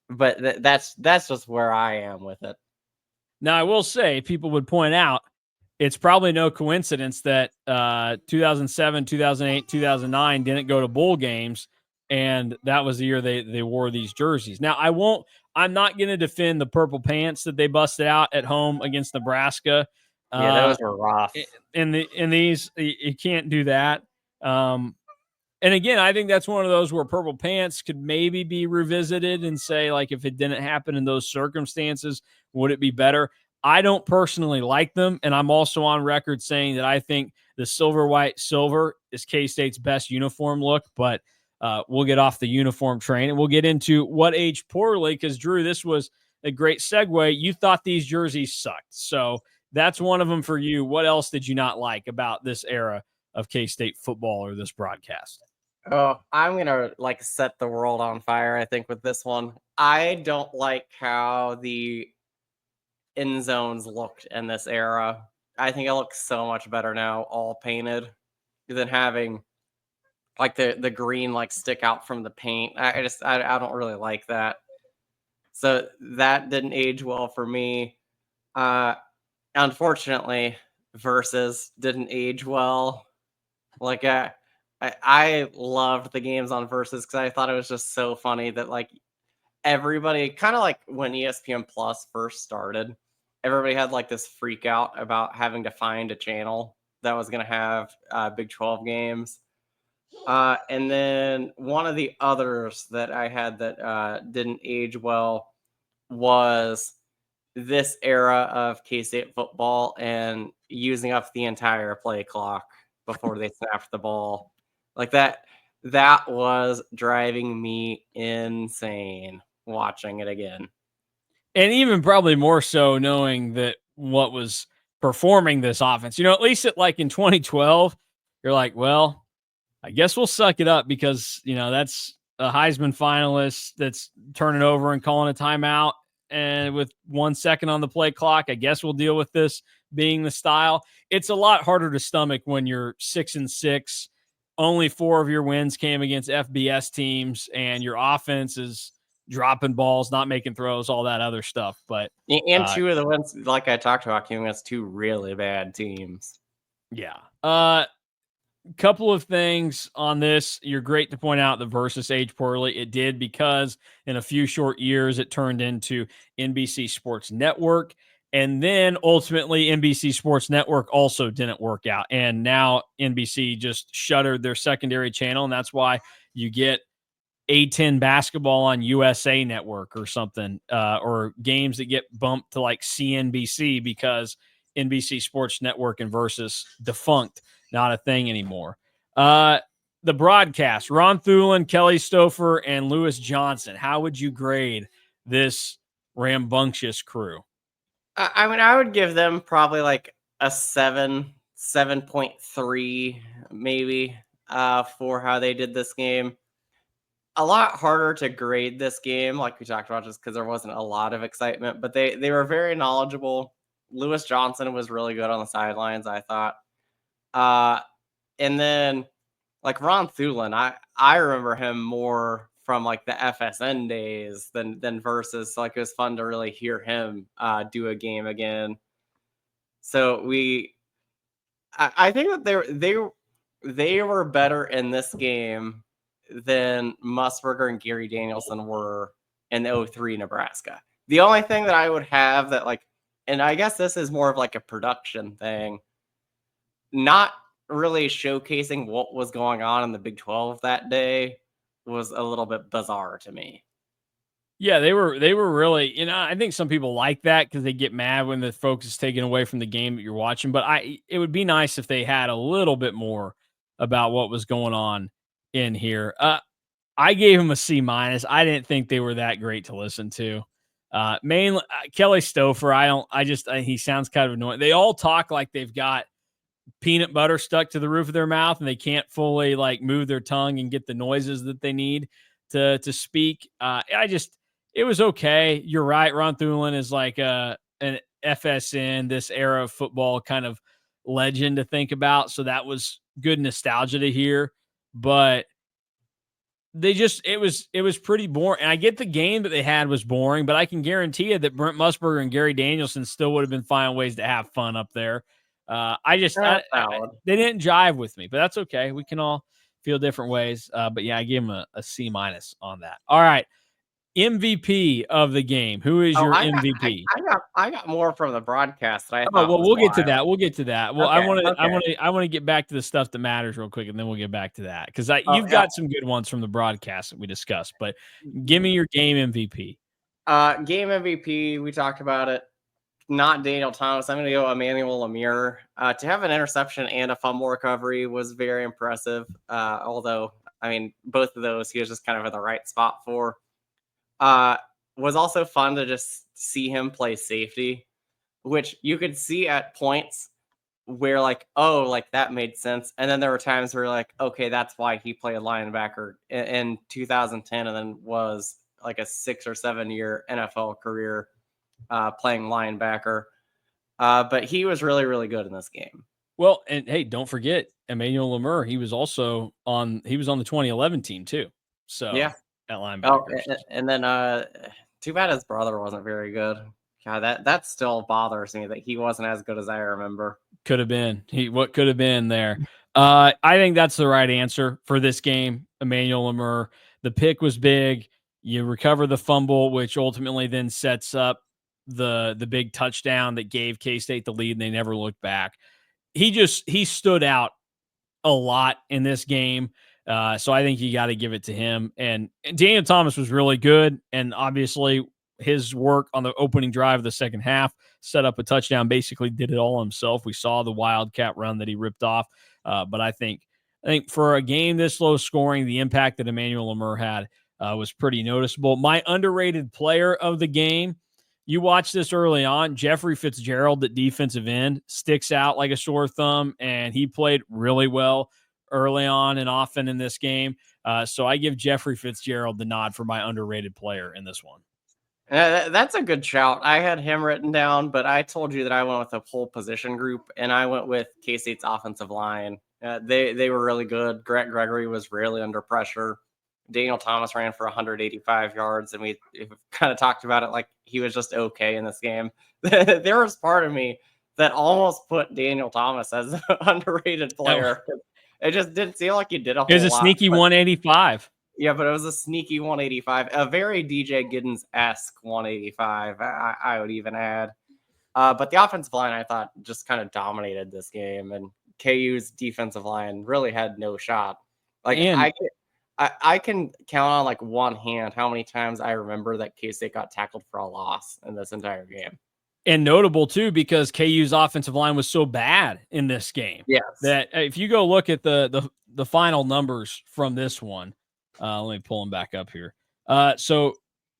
But that's just where I am with it. Now, I will say, people would point out, it's probably no coincidence that 2007, 2008, 2009 didn't go to bowl games, and that was the year they wore these jerseys. Now, I'm not going to defend the purple pants that they busted out at home against Nebraska. Yeah, those were rough. In these, you can't do that. And again, I think that's one of those where Purple Pants could maybe be revisited and say, like, if it didn't happen in those circumstances, would it be better? I don't personally like them. And I'm also on record saying that I think the silver, white, silver is K-State's best uniform look, but we'll get off the uniform train and we'll get into what aged poorly. Because, Drew, this was a great segue. You thought these jerseys sucked. So that's one of them for you. What else did you not like about this era of K-State football or this broadcast? Oh, I'm gonna like set the world on fire, I think, with this one. I don't like how the end zones looked in this era. I think it looks so much better now, all painted, than having like the green like stick out from the paint. I don't really like that. So that didn't age well for me. Unfortunately, Versus didn't age well. Like I loved the games on Versus because I thought it was just so funny that like everybody, kind of like when ESPN Plus first started, everybody had like this freak out about having to find a channel that was going to have Big 12 games. And then one of the others that I had that didn't age well was this era of K-State football and using up the entire play clock before they snapped the ball. Like that was driving me insane watching it again. And even probably more so knowing that what was performing this offense. At least like in 2012, you're like, well, I guess we'll suck it up because, that's a Heisman finalist that's turning over and calling a timeout. And with 1 second on the play clock, I guess we'll deal with this being the style. It's a lot harder to stomach when you're 6-6. Only 4 of your wins came against FBS teams, and your offense is dropping balls, not making throws, all that other stuff. But and 2 of the ones, like I talked about, came against 2 really bad teams. Yeah. Couple of things on this. You're great to point out the Versus age poorly. It did because in a few short years, it turned into NBC Sports Network. And then ultimately, NBC Sports Network also didn't work out. And now NBC just shuttered their secondary channel. And that's why you get A10 basketball on USA Network or something, or games that get bumped to like CNBC because NBC Sports Network and Versus defunct. Not a thing anymore. The broadcast, Ron Thulin, Kelly Stouffer, and Lewis Johnson. How would you grade this rambunctious crew? I mean, I would give them probably like a 7.3 maybe for how they did this game. A lot harder to grade this game, like we talked about, just because there wasn't a lot of excitement, but they were very knowledgeable. Lewis Johnson was really good on the sidelines, I thought. And then like Ron Thulin, I remember him more from like the FSN days than Versus. So, like, it was fun to really hear him do a game again. So I think that they were better in this game than Musburger and Gary Danielson were in the 03 Nebraska. The only thing that I would have that like, and I guess this is more of like a production thing, not really showcasing what was going on in the Big 12 that day was a little bit bizarre to me. Yeah, they were really, I think some people like that because they get mad when the focus is taken away from the game that you're watching. But it would be nice if they had a little bit more about what was going on in here. I gave him a C-. I didn't think they were that great to listen to. Mainly Kelly Stouffer. He sounds kind of annoying. They all talk like they've got peanut butter stuck to the roof of their mouth and they can't fully like move their tongue and get the noises that they need to speak. It was okay. You're right. Ron Thulin is like an FSN, this era of football kind of legend to think about. So that was good nostalgia to hear, but it was pretty boring. And I get the game that they had was boring, but I can guarantee you that Brent Musburger and Gary Danielson still would have been finding ways to have fun up there. They didn't jive with me, but that's okay. We can all feel different ways. But yeah, I gave him a C- on that. All right. MVP of the game. Who is your MVP? I got more from the broadcast that I Oh, thought well, was we'll get to wild. that. We'll get to that. Well, Okay, I want to get back to the stuff that matters real quick, and then we'll get back to that because you've yeah. got some good ones from the broadcast that we discussed. But give me your game MVP. Game MVP. We talked about it. Not Daniel Thomas. I'm going to go Emmanuel Amir. To have an interception and a fumble recovery was very impressive. Although, I mean, both of those he was just kind of in the right spot for. Was also fun to just see him play safety, which you could see at points where like, oh, like that made sense. And then there were times where like, okay, that's why he played linebacker in 2010 and then was like a 6 or 7 year NFL career playing linebacker. But he was really, really good in this game. Well, and hey, don't forget Emmanuel Lemur. He was on the 2011 team too. So yeah, at linebacker. And then too bad his brother wasn't very good. God, that still bothers me that he wasn't as good as I remember. Could have been. What could have been there? I think that's the right answer for this game, Emmanuel Lemur. The pick was big. You recover the fumble, which ultimately then sets up the big touchdown that gave K-State the lead, and they never looked back. He stood out a lot in this game. So I think you got to give it to him. And Daniel Thomas was really good. And obviously his work on the opening drive of the second half set up a touchdown, basically did it all himself. We saw the Wildcat run that he ripped off. But I think for a game this low scoring, the impact that Emmanuel Lemur had was pretty noticeable. My underrated player of the game, you watch this early on, Jeffrey Fitzgerald at defensive end sticks out like a sore thumb, and he played really well early on and often in this game. So I give Jeffrey Fitzgerald the nod for my underrated player in this one. That's a good shout. I had him written down, but I told you that I went with a full position group, and I went with K-State's offensive line. They were really good. Grant Gregory was really under pressure. Daniel Thomas ran for 185 yards, and we kind of talked about it like he was just okay in this game. There was part of me that almost put Daniel Thomas as an underrated player. It just didn't seem like he did a whole lot. It was a sneaky 185. Yeah, but it was a sneaky 185, a very DJ Giddens-esque 185, I would even add. But the offensive line, I thought, just kind of dominated this game, and KU's defensive line really had no shot. Like, I can count on like one hand how many times I remember that K-State got tackled for a loss in this entire game. And notable too, because KU's offensive line was so bad in this game. Yes. That if you go look at the final numbers from this one, let me pull them back up here. So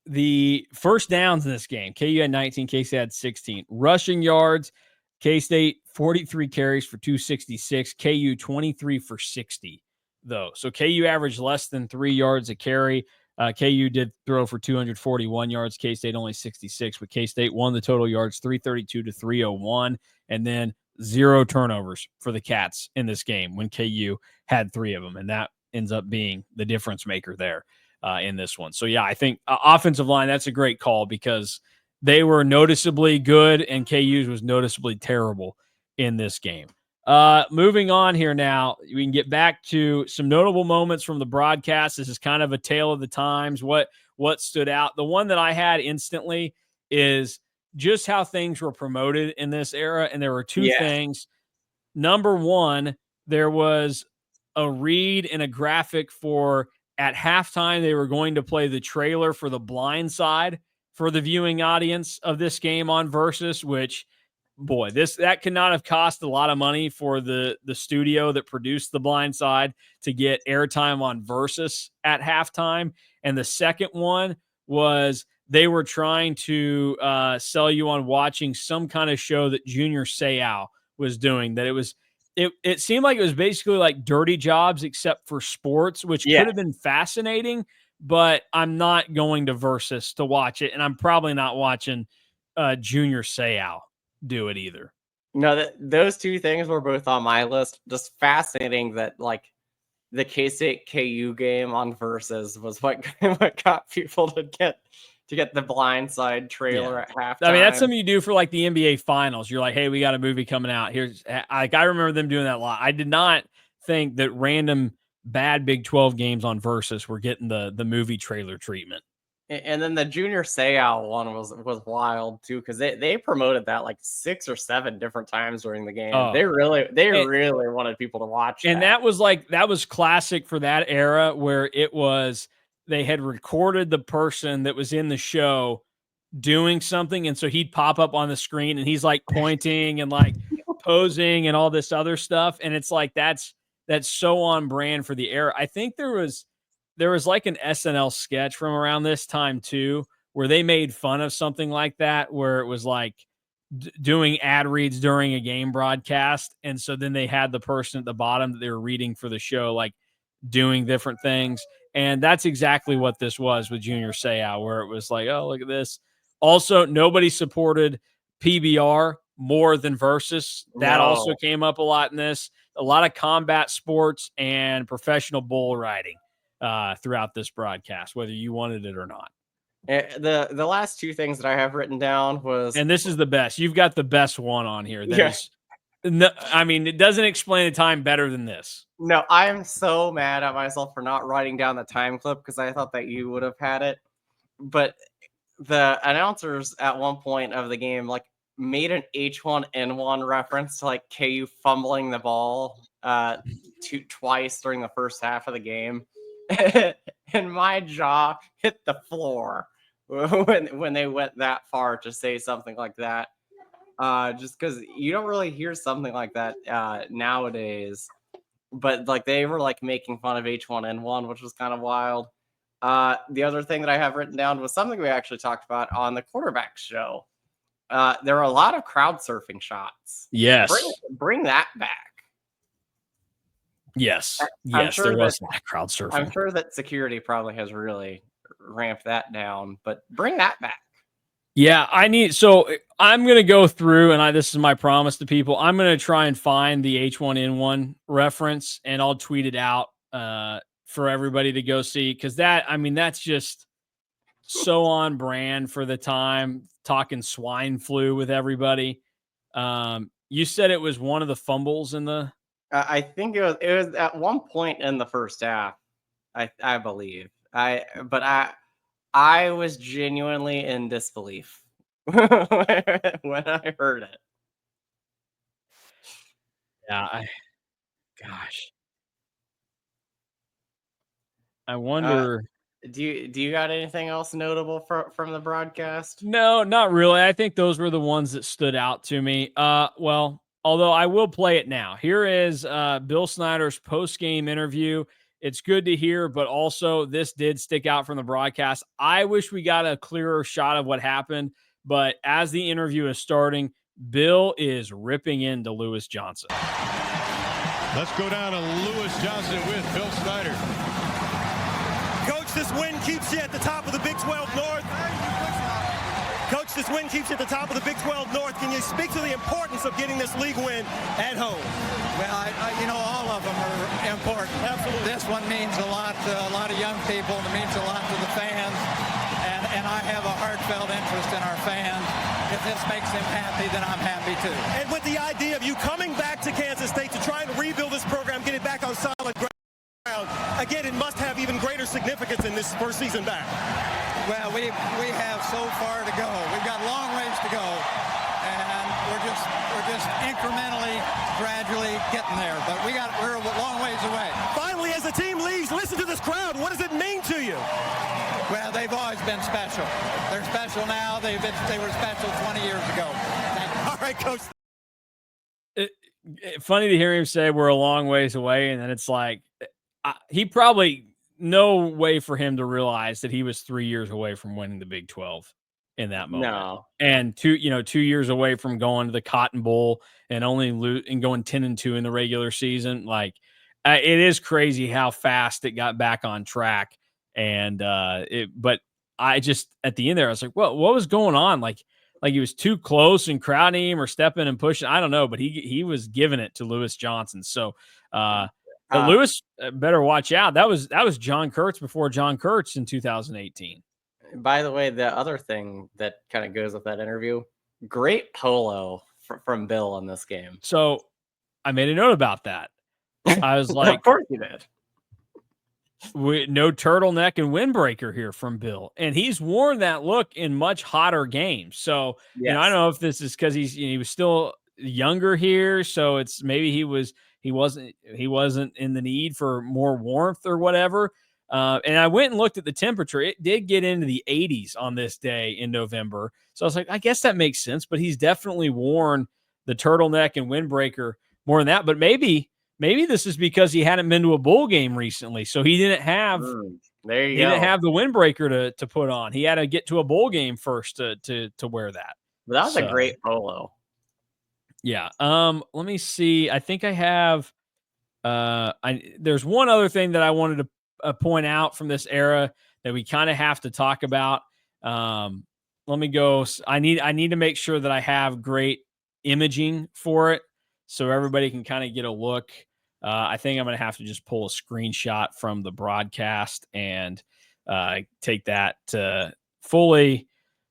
the first downs in this game, KU had 19, K-State had 16. Rushing yards, K-State 43 carries for 266, KU 23 for 60. Though. So KU averaged less than 3 yards a carry. KU did throw for 241 yards. K-State only 66, but K-State won the total yards 332 to 301, and then 0 turnovers for the Cats in this game when KU had 3 of them, and that ends up being the difference maker there in this one. So, yeah, I think offensive line, that's a great call because they were noticeably good and KU's was noticeably terrible in this game. Moving on here now, we can get back to some notable moments from the broadcast. This is kind of a tale of the times. What stood out? The one that I had instantly is just how things were promoted in this era. And there were 2 things. Number one, there was a read and a graphic for at halftime, they were going to play the trailer for The Blind Side for the viewing audience of this game on Versus, which boy, that could not have cost a lot of money for the studio that produced The Blind Side to get airtime on Versus at halftime. And the second one was they were trying to sell you on watching some kind of show that Junior Seau was doing. That it seemed like it was basically like Dirty Jobs except for sports, which could have been fascinating. But I'm not going to Versus to watch it, and I'm probably not watching Junior Seau do it either. No, those 2 things were both on my list. Just fascinating that like the K-State KU game on Versus was what got people to get the Blind Side trailer at halftime. I mean, that's something you do for like the NBA Finals. You're like, hey, we got a movie coming out. Here's like I remember them doing that a lot. I did not think that random bad Big 12 games on Versus were getting the movie trailer treatment. And then the Junior Seau one was wild too, because they promoted that like 6 or 7 different times during the game. Oh. They And- really wanted people to watch And that was classic for that era, where it was they had recorded the person that was in the show doing something, and so he'd pop up on the screen and he's like pointing and like posing and all this other stuff, and it's like that's so on brand for the era. I think there was like an SNL sketch from around this time too, where they made fun of something like that, where it was like doing ad reads during a game broadcast, and so then they had the person at the bottom that they were reading for the show, like doing different things. And that's exactly what this was with Junior Seau, where it was like, oh, look at this. Also, nobody supported PBR more than Versus. That also came up a lot in this. A lot of combat sports and professional bull riding throughout this broadcast, whether you wanted it or not. The last 2 things that I have written down was, and this is the best. You've got the best one on here. That is, no, I mean, it doesn't explain the time better than this. No, I am so mad at myself for not writing down the time clip, because I thought that you would have had it. But the announcers at one point of the game like made an H1N1 reference to like KU fumbling the ball twice during the first half of the game. And my jaw hit the floor when they went that far to say something like that. Just because you don't really hear something like that nowadays. But like they were like making fun of H1N1, which was kind of wild. The other thing that I have written down was something we actually talked about on the quarterback show. There were a lot of crowd surfing shots. Yes. Bring that back. Yes. I'm sure there was that crowd surfing. I'm sure that security probably has really ramped that down, but bring that back. Yeah, so I'm going to go through, and this is my promise to people. I'm going to try and find the H1N1 reference, and I'll tweet it out for everybody to go see, because that's just so on brand for the time, talking swine flu with everybody. You said it was one of the fumbles in the... I think it was at one point in the first half, I believe. I was genuinely in disbelief when I heard it. Yeah, gosh. I wonder... Do you got anything else notable from the broadcast? No, not really. I think those were the ones that stood out to me. Well, although I will play it now. Here is Bill Snyder's post-game interview. It's good to hear, but also this did stick out from the broadcast. I wish we got a clearer shot of what happened, but as the interview is starting, Bill is ripping into Lewis Johnson. Let's go down to Lewis Johnson with Bill Snyder. Coach, this win keeps you at the top of the Big 12 North. Coach, this win keeps you at the top of the Big 12 North. Can you speak to the importance of getting this league win at home? Well, all of them are important. Absolutely. This one means a lot to a lot of young people, and it means a lot to the fans. And I have a heartfelt interest in our fans. If this makes them happy, then I'm happy too. And with the idea of you coming back to Kansas State to try and rebuild this program, get it back on solid ground, again, it must have even greater significance in this first season back. Well, we have so far to go. We've got a long ways to go, and we're just incrementally, gradually getting there. But we're a long ways away. Finally, as the team leaves, listen to this crowd. What does it mean to you? Well, they've always been special. They're special now. They were special 20 years ago. All right, Coach. Funny to hear him say we're a long ways away, and then it's like he probably. No way for him to realize that he was 3 years away from winning the Big 12 in that moment. No. And 2 years away from going to the Cotton Bowl and going 10-2 in the regular season. Like it is crazy how fast it got back on track. And but I just at the end there, I was like, well, what was going on? Like he was too close and crowding him or stepping and pushing. I don't know, but he was giving it to Lewis Johnson. So but Lewis better watch out. That was John Kurtz before John Kurtz in 2018. By the way, the other thing that kind of goes with that interview, great polo from Bill in this game. So I made a note about that. I was like, of course you did. No turtleneck and windbreaker here from Bill. And he's worn that look in much hotter games. So, Yes. I don't know if this is because he was still younger here. So it's maybe he wasn't in the need for more warmth or whatever. And I went and looked at the temperature. It did get into the 80s on this day in November. So I was like, I guess that makes sense. But he's definitely worn the turtleneck and windbreaker more than that. But maybe this is because he hadn't been to a bowl game recently, so he didn't have There you he go. didn't have the windbreaker to put on. He had to get to a bowl game first to wear that. But that was a great polo. Yeah. Let me see. I think I have. There's one other thing that I wanted to point out from this era that we kind of have to talk about. Let me go. I need to make sure that I have great imaging for it, so everybody can kind of get a look. I think I'm going to have to just pull a screenshot from the broadcast and take that to fully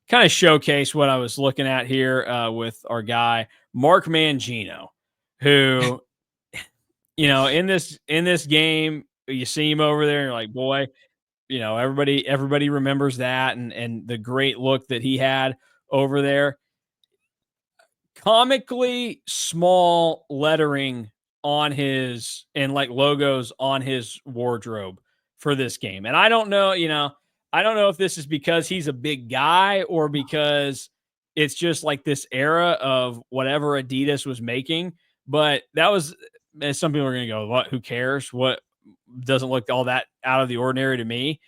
kind of showcase what I was looking at here with our guy, Mark Mangino, who, in this game, you see him over there and you're like, boy, everybody remembers that and the great look that he had over there. Comically small lettering on his and like logos on his wardrobe for this game. And I don't know if this is because he's a big guy or because it's just like this era of whatever Adidas was making. But that was, some people are going to go, what, who cares? What doesn't look all that out of the ordinary to me?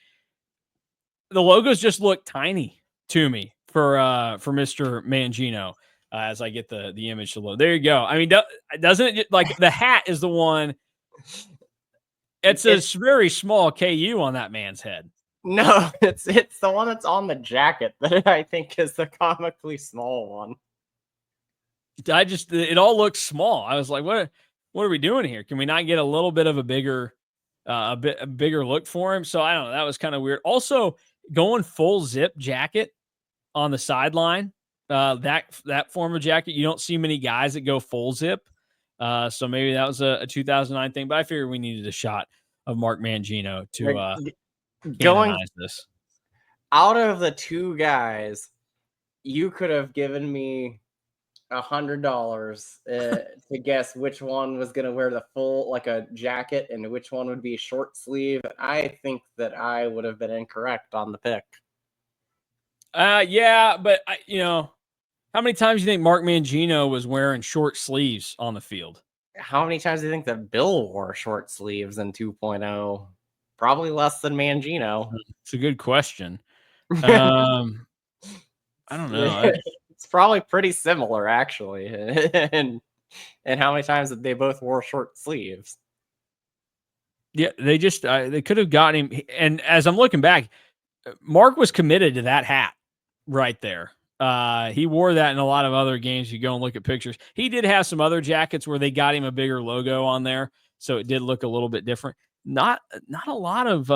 The logos just look tiny to me for Mr. Mangino. As I get the image to load. There you go. I mean, doesn't it, like, the hat is the one. It's a very small KU on that man's head. No, it's the one that's on the jacket that I think is the comically small one. It all looks small. I was like, what are we doing here? Can we not get a little bit of a bigger look for him? So I don't know. That was kind of weird. Also, going full zip jacket on the sideline. That form of jacket, you don't see many guys that go full zip. So maybe that was a 2009 thing, but I figured we needed a shot of Mark Mangino to going this. Out of the two guys, you could have given me $100 to guess which one was going to wear the full, like a jacket, and which one would be short sleeve. I think that I would have been incorrect on the pick. Yeah, but how many times do you think Mark Mangino was wearing short sleeves on the field? How many times do you think that Bill wore short sleeves in 2.0? Probably less than Mangino. It's a good question. I don't know. It's probably pretty similar, actually. and how many times that they both wore short sleeves? Yeah, they just they could have gotten him. And as I'm looking back, Mark was committed to that hat right there. He wore that in a lot of other games. You go and look at pictures. He did have some other jackets where they got him a bigger logo on there, so it did look a little bit different. Not a lot of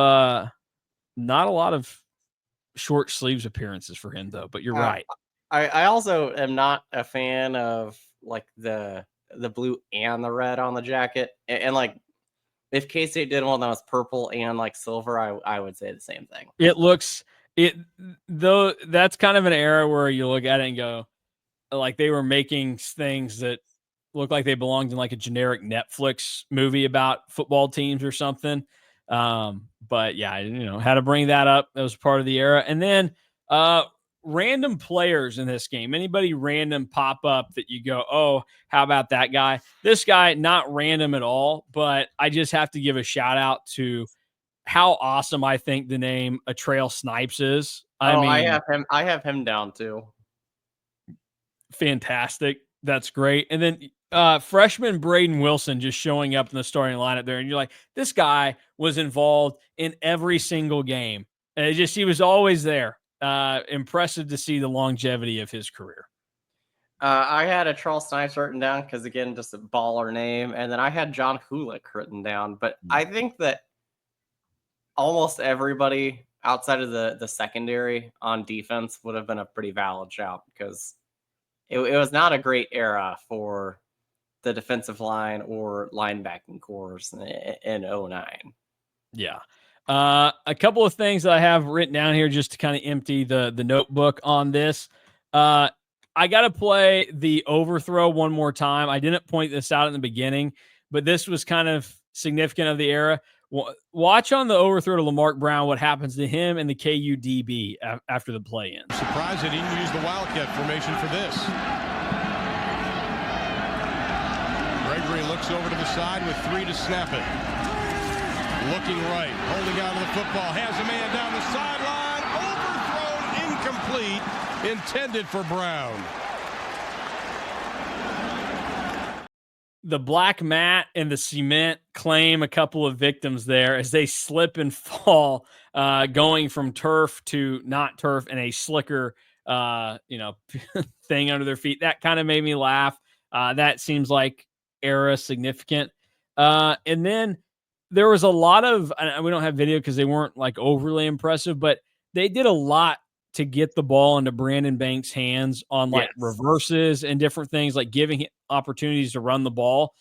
short sleeves appearances for him though. But you're right. I also am not a fan of like the blue and the red on the jacket, and like if K-State did one that was purple and like silver, I would say the same thing. That's kind of an era where you look at it and go, like, they were making things that look like they belonged in like a generic Netflix movie about football teams or something. But yeah, had to bring that up. That was part of the era. And then random players in this game. Anybody random pop up that you go, oh, how about that guy? This guy, not random at all, but I just have to give a shout out to how awesome I think the name Atrail Snipes is. I have him down too. Fantastic. That's great. And then freshman Braden Wilson just showing up in the starting lineup there. And you're like, this guy was involved in every single game. And he was always there. Impressive to see the longevity of his career. I had Atrail Snipes written down because, again, just a baller name. And then I had John Hulick written down. But I think that almost everybody outside of the secondary on defense would have been a pretty valid shout, because it was not a great era for the defensive line or linebacking cores in 2009. Yeah. A couple of things that I have written down here just to kind of empty the notebook on this. I got to play the overthrow one more time. I didn't point this out in the beginning, but this was kind of significant of the era. Watch on the overthrow to Lamarck Brown what happens to him and the KUDB after the play ends. Surprised they didn't use the Wildcat formation for this. Gregory looks over to the side with 3 to snap it. Looking right, holding on to the football, has a man down the sideline, overthrown, incomplete, intended for Brown. The black mat and the cement claim a couple of victims there as they slip and fall, going from turf to not turf and a slicker, thing under their feet. That kind of made me laugh. That seems like era significant. And then there was a lot of, we don't have video because they weren't like overly impressive, but they did a lot to get the ball into Brandon Banks' hands on like reverses and different things, like giving him opportunities to run the ball,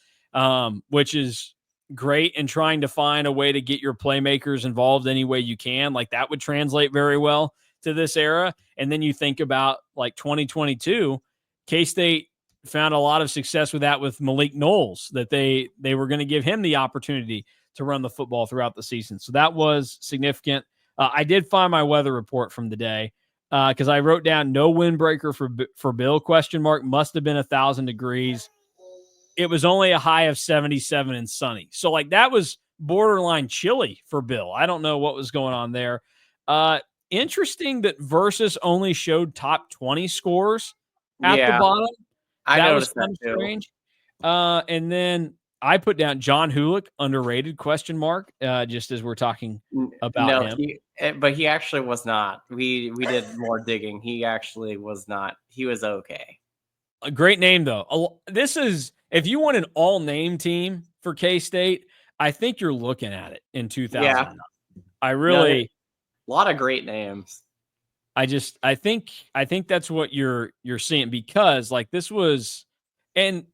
which is great, and trying to find a way to get your playmakers involved any way you can. Like that would translate very well to this era. And then you think about like 2022, K-State found a lot of success with that with Malik Knowles, that they were going to give him the opportunity to run the football throughout the season. So that was significant. I did find my weather report from the day because I wrote down no windbreaker for Bill, ? Must have been 1,000 degrees. It was only a high of 77 and sunny. So like that was borderline chilly for Bill. I don't know what was going on there. Interesting that Versus only showed top 20 scores at the bottom. I noticed was that too. strange. And then I put down John Hulick, underrated ? Just as we're talking about him. But he actually was not. We did more digging. He actually was not. He was okay. A great name, though. This is, if you want an all-name team for K-State, I think you're looking at it in 2009. A lot of great names. I think that's what you're seeing, because like this was, and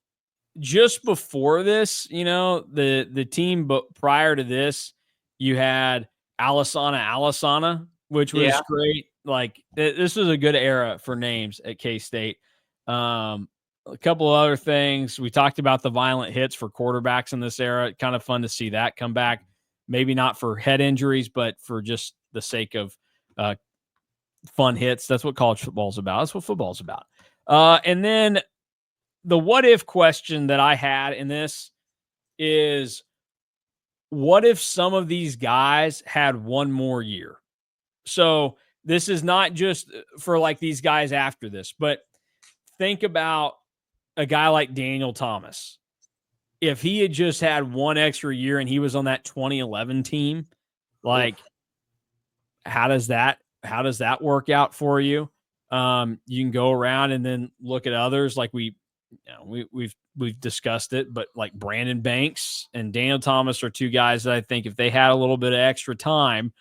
just before this, the team, but prior to this, you had Alisana, which was great. Like this was a good era for names at K-State. A couple of other things. We talked about the violent hits for quarterbacks in this era. Kind of fun to see that come back. Maybe not for head injuries, but for just the sake of fun hits. That's what college football's about. That's what football's about. And then the what if question that I had in this is, what if some of these guys had one more year? So this is not just for like these guys after this, but think about a guy like Daniel Thomas. If he had just had one extra year and he was on that 2011 team, like how does that work out for you? You can go around and then look at others like we've discussed it, but like Brandon Banks and Daniel Thomas are two guys that I think if they had a little bit of extra time,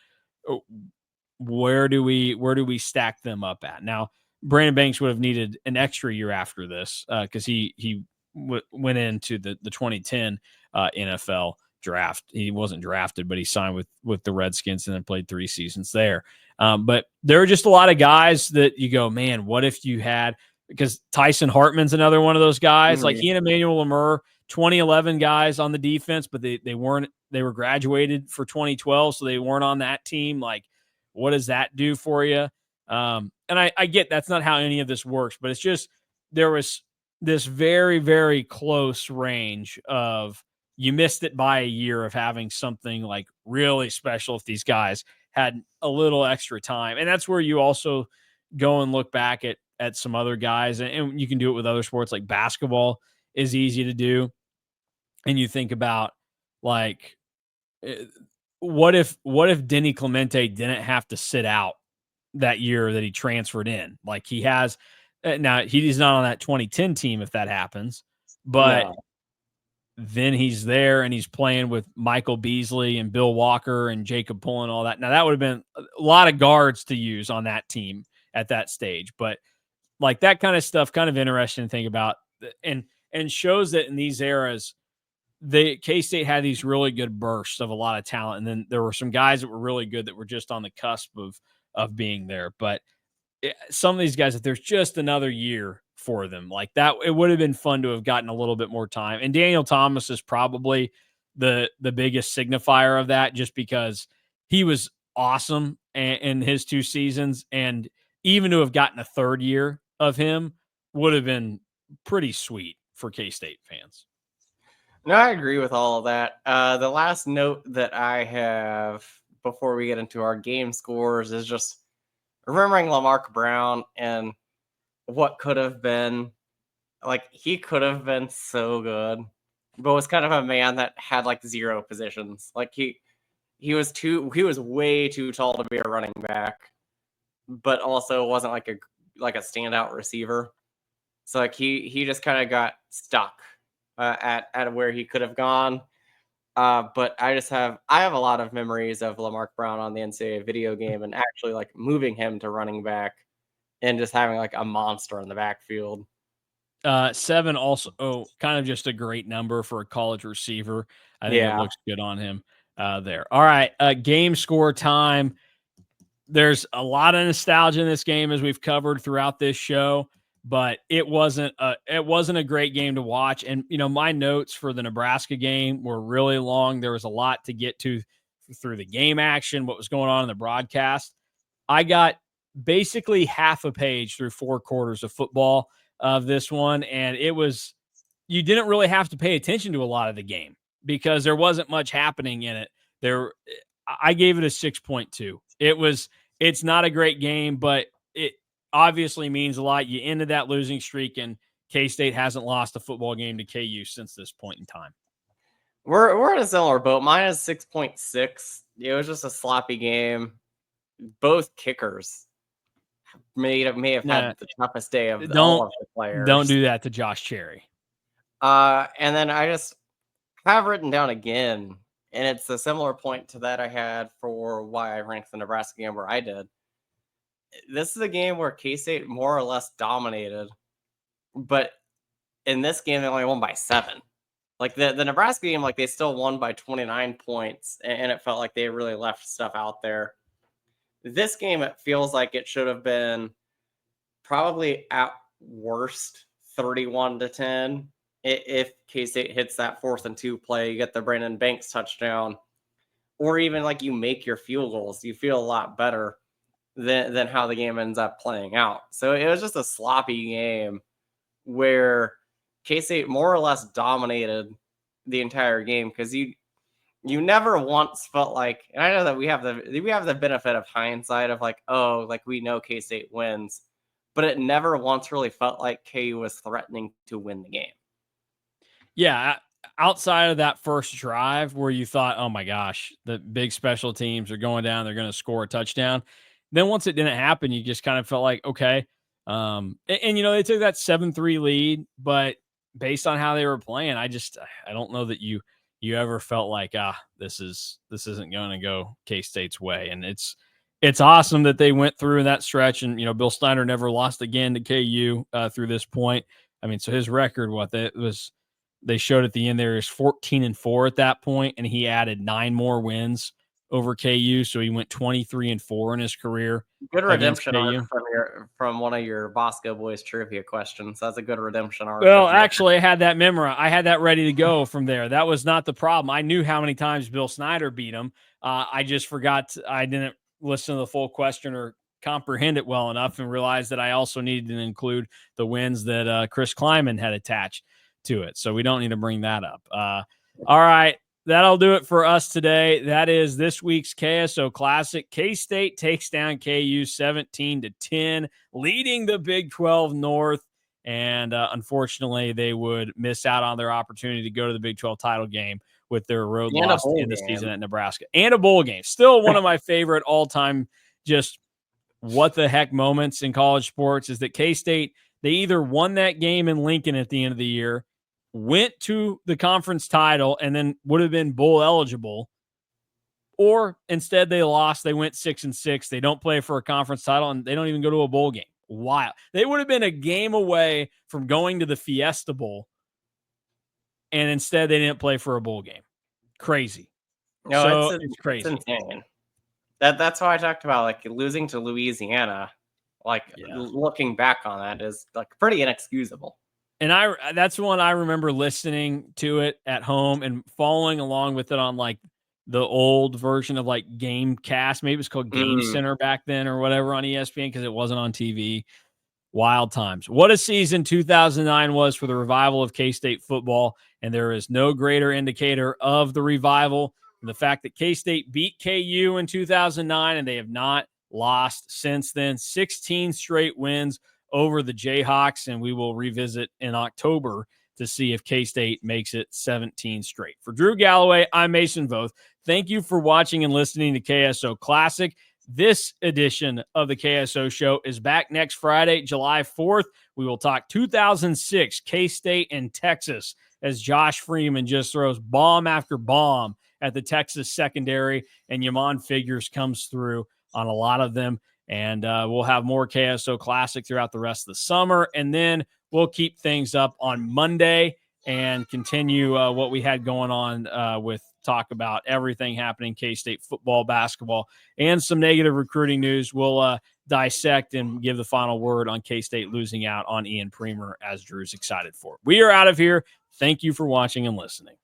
where do we stack them up at? Now, Brandon Banks would have needed an extra year after this because he went into the 2010 NFL draft. He wasn't drafted, but he signed with the Redskins and then played 3 seasons there. But there are just a lot of guys that you go, man, what if you had, because Tyson Hartman's another one of those guys. Like he and Emmanuel Lemur, 2011 guys on the defense, but they were graduated for 2012, so they weren't on that team. Like, what does that do for you? And I get that's not how any of this works, but it's just there was this very, very close range of you missed it by a year of having something like really special if these guys had a little extra time. And that's where you also go and look back at some other guys, and you can do it with other sports like basketball is easy to do. And you think about like, what if Denny Clemente didn't have to sit out that year that he transferred in? Like he has now, he's not on that 2010 team if that happens, but then he's there and he's playing with Michael Beasley and Bill Walker and Jacob Pullen, all that. Now that would have been a lot of guards to use on that team at that stage, but like that kind of stuff, kind of interesting to think about, and shows that in these eras, K-State had these really good bursts of a lot of talent, and then there were some guys that were really good that were just on the cusp of being there. But some of these guys, if there's just another year for them like that, it would have been fun to have gotten a little bit more time. And Daniel Thomas is probably the biggest signifier of that, just because he was awesome in his 2 seasons, and even to have gotten a third year of him would have been pretty sweet for K-State fans. No, I agree with all of that. The last note that I have before we get into our game scores is just remembering Lamarck Brown and what could have been. Like, he could have been so good, but was kind of a man that had like 0 positions. Like he was way too tall to be a running back, but also wasn't like a standout receiver. So like he just kind of got stuck at where he could have gone. But I have a lot of memories of Lamarck Brown on the NCAA video game, and actually like moving him to running back and just having like a monster in the backfield. 7 also kind of just a great number for a college receiver. I think it looks good on him there. All right, game score time. There's a lot of nostalgia in this game, as we've covered throughout this show, but it wasn't a great game to watch. And my notes for the Nebraska game were really long. There was a lot to get to through the game action, what was going on in the broadcast. I got basically half a page through 4 quarters of football of this one, and you didn't really have to pay attention to a lot of the game because there wasn't much happening in it. I gave it a 6.2. It's not a great game, but it obviously means a lot. You ended that losing streak, and K-State hasn't lost a football game to KU since this point in time. We're in a similar boat. Mine is 6.6. It was just a sloppy game. Both kickers may have had the toughest day of all of the players. Don't do that to Josh Cherry. And then I just have written down again, and it's a similar point to that I had for why I ranked the Nebraska game where I did. This is a game where K-State more or less dominated, but in this game they only won by 7. Like the Nebraska game, like they still won by 29 points, and it felt like they really left stuff out there. This game, it feels like it should have been probably at worst 31-10. If K-State hits that 4th and 2 play, you get the Brandon Banks touchdown, or even like you make your field goals, you feel a lot better than how the game ends up playing out. So it was just a sloppy game where K-State more or less dominated the entire game, because you never once felt like, and I know that we have the benefit of hindsight of like, oh, like we know K-State wins, but it never once really felt like KU was threatening to win the game. Yeah, outside of that first drive where you thought, oh my gosh, the big special teams are going down, they're going to score a touchdown. Then once it didn't happen, you just kind of felt like, okay. And they took that 7-3 lead, but based on how they were playing, I don't know that you ever felt like, this isn't going to go K-State's way. And it's awesome that they went through that stretch, and Bill Snyder never lost again to KU through this point. I mean, so his record, they showed at the end there is 14-4 at that point, and he added 9 more wins over KU, so he went 23-4 in his career. Good redemption arc from one of your Bosco Boys trivia questions. That's a good redemption arc. Well, actually, I had that memorized. I had that ready to go from there. That was not the problem. I knew how many times Bill Snyder beat him. I just forgot. I didn't listen to the full question or comprehend it well enough, and realized that I also needed to include the wins that Chris Kleiman had attached to it. So we don't need to bring that up. All right. That'll do it for us today. That is this week's KSO Classic. K-State takes down KU 17-10, leading the Big 12 North. And unfortunately, they would miss out on their opportunity to go to the Big 12 title game with their road loss in the season at Nebraska. And a bowl game. Still one of my favorite all-time just what the heck moments in college sports is that K-State, they either won that game in Lincoln at the end of the year, went to the conference title, and then would have been bowl eligible, or instead they lost. They went 6-6. They don't play for a conference title, and they don't even go to a bowl game. Wild. They would have been a game away from going to the Fiesta Bowl, and instead they didn't play for a bowl game. Crazy. No, So it's it's crazy. It's insane. That's why I talked about like losing to Louisiana. Like looking back on that is like pretty inexcusable. And that's one I remember listening to it at home and following along with it on like the old version of like Gamecast. Maybe it was called Game Center back then or whatever on ESPN because it wasn't on TV. Wild times. What a season 2009 was for the revival of K-State football. And there is no greater indicator of the revival than the fact that K-State beat KU in 2009 and they have not lost since then. 16 straight wins over the Jayhawks, and we will revisit in October to see if K-State makes it 17 straight. For Drew Galloway, I'm Mason Voth. Thank you for watching and listening to KSO Classic. This edition of the KSO Show is back next Friday, July 4th. We will talk 2006 K-State and Texas as Josh Freeman just throws bomb after bomb at the Texas secondary, and Yamon Figures comes through on a lot of them. And we'll have more KSO Classic throughout the rest of the summer. And then we'll keep things up on Monday and continue what we had going on with talk about everything happening K-State football, basketball, and some negative recruiting news. We'll dissect and give the final word on K-State losing out on Ian Premer, as Drew's excited for. We are out of here. Thank you for watching and listening.